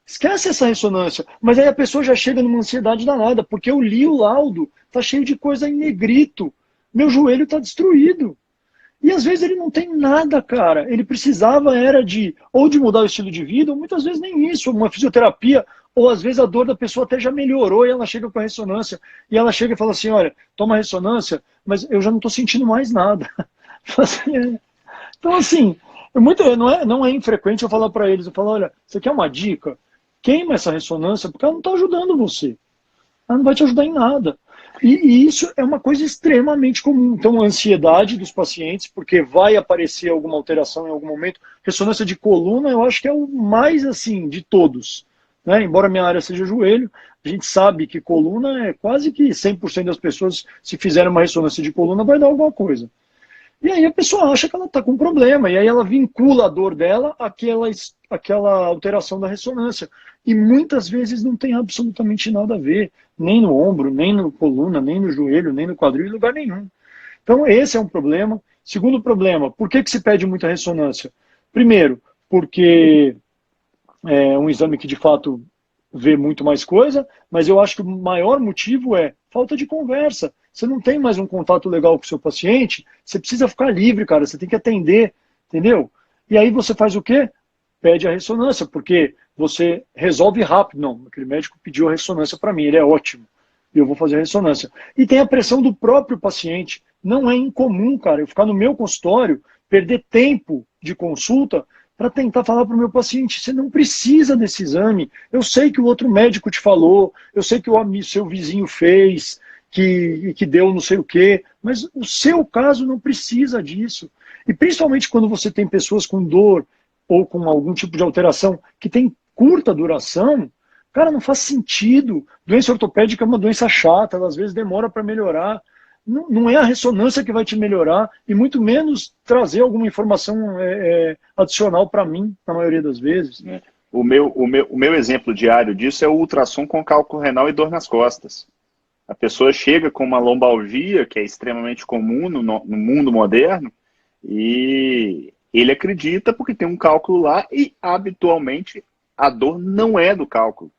Esquece essa ressonância. Mas aí a pessoa já chega numa ansiedade danada, porque eu li o laudo, tá cheio de coisa em negrito. Meu joelho tá destruído. E às vezes ele não tem nada, cara. Ele precisava ou de mudar o estilo de vida, ou muitas vezes nem isso, uma fisioterapia, ou às vezes a dor da pessoa até já melhorou e ela chega com a ressonância. E ela chega e fala assim, olha, toma ressonância, mas eu já não tô sentindo mais nada. Então assim, não é infrequente eu falar para eles, eu falo, olha, você quer uma dica? Queima essa ressonância, porque ela não está ajudando você. Ela não vai te ajudar em nada. E isso é uma coisa extremamente comum. Então, a ansiedade dos pacientes, porque vai aparecer alguma alteração em algum momento. Ressonância de coluna, eu acho que é o mais, assim, de todos. Né? Embora a minha área seja joelho, a gente sabe que coluna é quase que 100% das pessoas, se fizerem uma ressonância de coluna, vai dar alguma coisa. E aí a pessoa acha que ela está com um problema, e aí ela vincula a dor dela àquela alteração da ressonância. E muitas vezes não tem absolutamente nada a ver, nem no ombro, nem na coluna, nem no joelho, nem no quadril, em lugar nenhum. Então esse é um problema. Segundo problema, por que se pede muita ressonância? Primeiro, porque é um exame que de fato vê muito mais coisa, mas eu acho que o maior motivo é falta de conversa. Você não tem mais um contato legal com o seu paciente, você precisa ficar livre, cara, você tem que atender, entendeu? E aí você faz o quê? Pede a ressonância, porque você resolve rápido. Não, aquele médico pediu a ressonância para mim, ele é ótimo, e eu vou fazer a ressonância. E tem a pressão do próprio paciente. Não é incomum, cara, eu ficar no meu consultório, perder tempo de consulta para tentar falar para o meu paciente, você não precisa desse exame, eu sei que o outro médico te falou, eu sei que o seu vizinho fez, que deu não sei o quê, mas o seu caso não precisa disso. E principalmente quando você tem pessoas com dor ou com algum tipo de alteração que tem curta duração, cara, não faz sentido. Doença ortopédica é uma doença chata, ela às vezes demora para melhorar. não é a ressonância que vai te melhorar, e muito menos trazer alguma informação adicional para mim, na maioria das vezes. O meu exemplo diário disso é o ultrassom com cálculo renal e dor nas costas. A pessoa chega com uma lombalgia, que é extremamente comum no mundo moderno, e ele acredita porque tem um cálculo lá e, habitualmente, a dor não é do cálculo.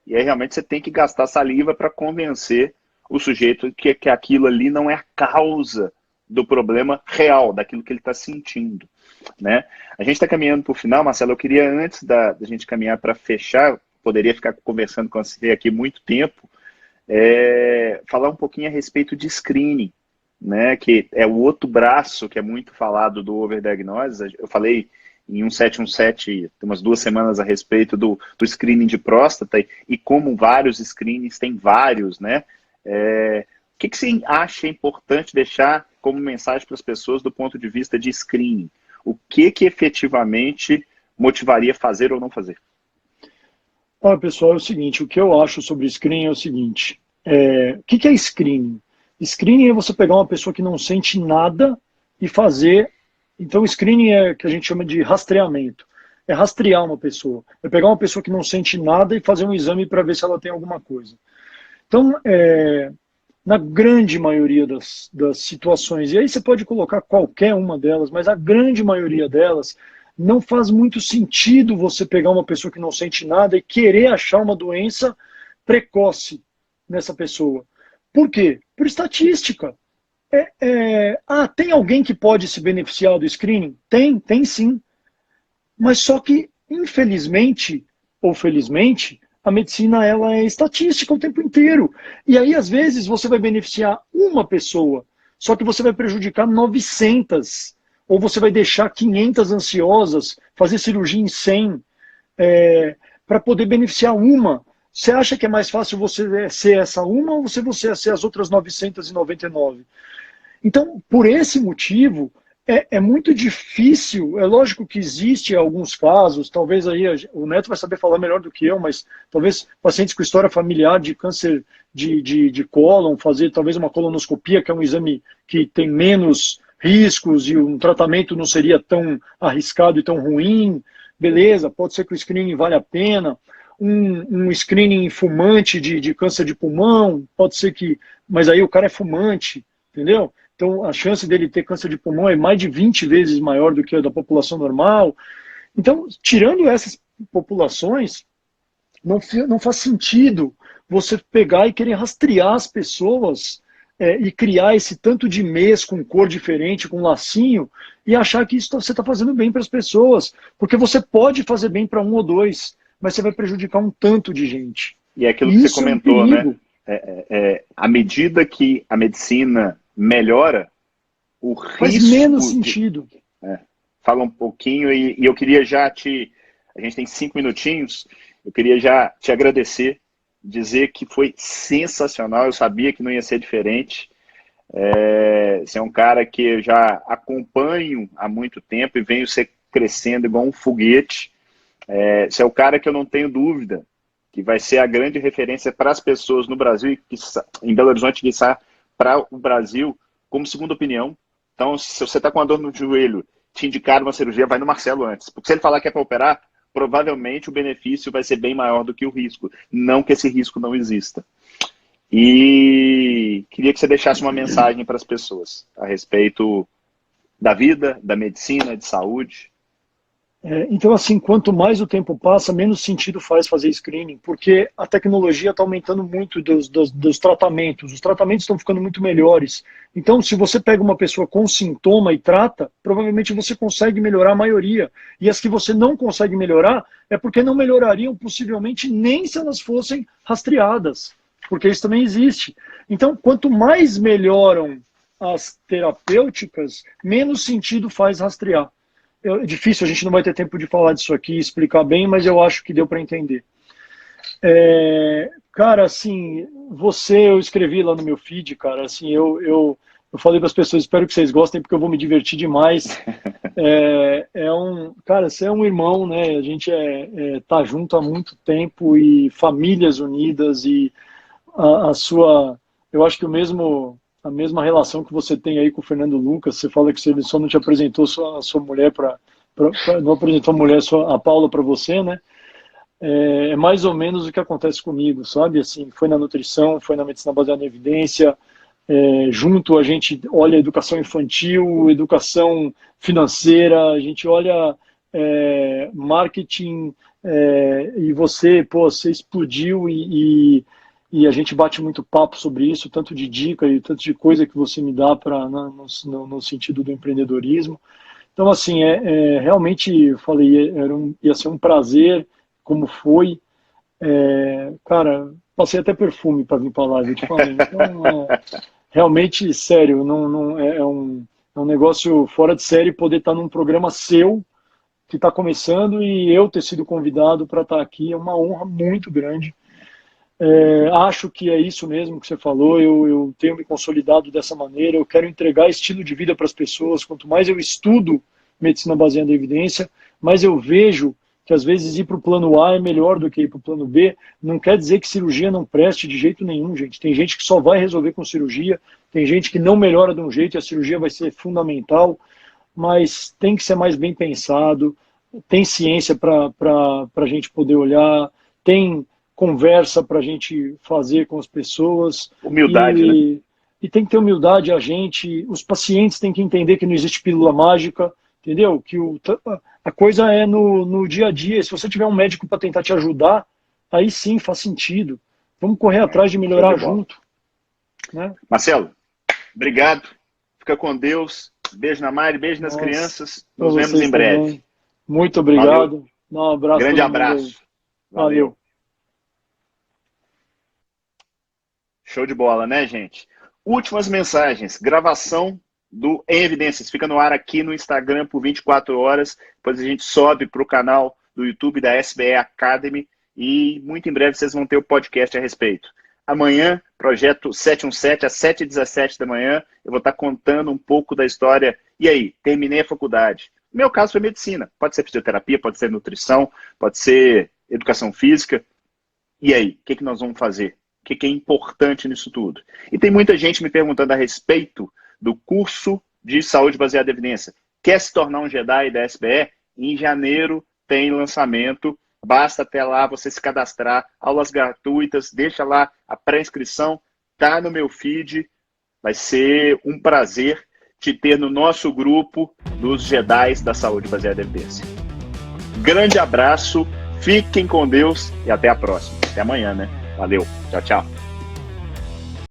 E aí, realmente, você tem que gastar saliva para convencer o sujeito que aquilo ali não é a causa do problema real, daquilo que ele está sentindo, né? A gente está caminhando para o final, Marcelo. Eu queria, antes da gente caminhar para fechar, poderia ficar conversando com você aqui muito tempo, falar um pouquinho a respeito de screening, né, que é o outro braço que é muito falado do overdiagnose. Eu falei em 1717, tem umas 2 semanas, a respeito do screening de próstata, e como vários screenings, tem vários, né? O que você acha importante deixar como mensagem para as pessoas do ponto de vista de screening? O que efetivamente motivaria fazer ou não fazer? Olha, pessoal, é o seguinte, o que eu acho sobre screening é o seguinte, o que é screening? Screening é você pegar uma pessoa que não sente nada e fazer... Então, screening é o que a gente chama de rastreamento. É rastrear uma pessoa. É pegar uma pessoa que não sente nada e fazer um exame para ver se ela tem alguma coisa. Então, na grande maioria das situações, e aí você pode colocar qualquer uma delas, mas a grande maioria delas, não faz muito sentido você pegar uma pessoa que não sente nada e querer achar uma doença precoce nessa pessoa. Por quê? Por estatística. Tem alguém que pode se beneficiar do screening? Tem sim. Mas só que, infelizmente, ou felizmente, a medicina ela é estatística o tempo inteiro. E aí, às vezes, você vai beneficiar uma pessoa, só que você vai prejudicar 900, ou você vai deixar 500 ansiosas, fazer cirurgia em 100, para poder beneficiar uma. Você acha que é mais fácil você ser essa uma ou você ser as outras 999? Então, por esse motivo, é muito difícil. É lógico que existe alguns casos, talvez aí o Neto vai saber falar melhor do que eu, mas talvez pacientes com história familiar de câncer de cólon, fazer talvez uma colonoscopia, que é um exame que tem menos riscos e um tratamento não seria tão arriscado e tão ruim. Beleza, pode ser que o screening vale a pena. Um screening fumante de câncer de pulmão, pode ser que... Mas aí o cara é fumante, entendeu? Então a chance dele ter câncer de pulmão é mais de 20 vezes maior do que a da população normal. Então, tirando essas populações, não faz sentido você pegar e querer rastrear as pessoas e criar esse tanto de mês com cor diferente, com lacinho, e achar que isso você está fazendo bem para as pessoas. Porque você pode fazer bem para 1 ou 2, mas você vai prejudicar um tanto de gente. E é aquilo que você comentou, né? À medida que a medicina melhora, o risco... Faz menos sentido. Fala um pouquinho, e eu queria já a gente tem 5 minutinhos, eu queria já te agradecer, dizer que foi sensacional, eu sabia que não ia ser diferente. Você é um cara que eu já acompanho há muito tempo e venho crescendo igual um foguete. Você é o cara que eu não tenho dúvida que vai ser a grande referência para as pessoas no Brasil e em Belo Horizonte, que está para o Brasil como segunda opinião. Então, se você está com uma dor no joelho, te indicaram uma cirurgia, vai no Marcelo antes. Porque se ele falar que é para operar, provavelmente o benefício vai ser bem maior do que o risco. Não que esse risco não exista. E queria que você deixasse uma mensagem para as pessoas a respeito da vida, da medicina, de saúde. Então, assim, quanto mais o tempo passa, menos sentido faz fazer screening, porque a tecnologia está aumentando muito dos tratamentos. Os tratamentos estão ficando muito melhores. Então, se você pega uma pessoa com sintoma e trata, provavelmente você consegue melhorar a maioria. E as que você não consegue melhorar, é porque não melhorariam possivelmente nem se elas fossem rastreadas, porque isso também existe. Então, quanto mais melhoram as terapêuticas, menos sentido faz rastrear. É difícil, a gente não vai ter tempo de falar disso aqui e explicar bem, mas eu acho que deu para entender. Cara, assim, eu escrevi lá no meu feed, cara, assim, eu falei para as pessoas, espero que vocês gostem, porque eu vou me divertir demais. Cara, você é um irmão, né? A gente tá junto há muito tempo e famílias unidas e eu acho que o mesmo a mesma relação que você tem aí com o Fernando Lucas. Você fala que ele só não te apresentou a sua mulher não apresentou a Paula para você, né? É mais ou menos o que acontece comigo, sabe? Assim, foi na nutrição, foi na medicina baseada em evidência. Junto a gente olha a educação infantil, educação financeira, a gente olha marketing, e você explodiu e a gente bate muito papo sobre isso, tanto de dica e tanto de coisa que você me dá no sentido do empreendedorismo. Então, assim, realmente, eu falei, ia ser um prazer, como foi. Cara, passei até perfume para vir para lá, eu te falei. Então, realmente, sério, é um negócio fora de série poder estar num programa seu, que está começando, e eu ter sido convidado para estar aqui. É uma honra muito grande. Acho que é isso mesmo que você falou. Eu tenho me consolidado dessa maneira. Eu quero entregar estilo de vida para as pessoas. Quanto mais eu estudo medicina baseada em evidência, mais eu vejo que às vezes ir para o plano A é melhor do que ir para o plano B. Não quer dizer que cirurgia não preste de jeito nenhum, gente. Tem gente que só vai resolver com cirurgia, tem gente que não melhora de um jeito e a cirurgia vai ser fundamental, mas tem que ser mais bem pensado, tem ciência para a gente poder olhar, tem conversa para a gente fazer com as pessoas. Humildade, né? E tem que ter humildade os pacientes têm que entender que não existe pílula mágica, entendeu? Que a coisa é no dia a dia. Se você tiver um médico para tentar te ajudar, aí sim faz sentido. Vamos correr atrás de melhorar junto. Né? Marcelo, obrigado. Fica com Deus. Beijo na Mari, beijo nas crianças. Nos vemos em breve. Também. Muito obrigado. Um abraço. Grande abraço. Valeu. Show de bola, né, gente? Últimas mensagens. Gravação do Em Evidências. Fica no ar aqui no Instagram por 24 horas. Depois a gente sobe para o canal do YouTube da SBE Academy. E muito em breve vocês vão ter o podcast a respeito. Amanhã, projeto 717, às 7h17 da manhã, eu vou estar contando um pouco da história. E aí, terminei a faculdade. No meu caso foi medicina. Pode ser fisioterapia, pode ser nutrição, pode ser educação física. E aí, o que nós vamos fazer? O que é importante nisso tudo? E tem muita gente me perguntando a respeito do curso de saúde baseada em evidência. Quer se tornar um Jedi da SBE? Em janeiro tem lançamento. Basta até lá você se cadastrar, aulas gratuitas, deixa lá a pré-inscrição, tá no meu feed. Vai ser um prazer te ter no nosso grupo dos Jedis da saúde baseada em evidência. Grande abraço, fiquem com Deus e até a próxima. Até amanhã, né? Valeu, tchau, tchau.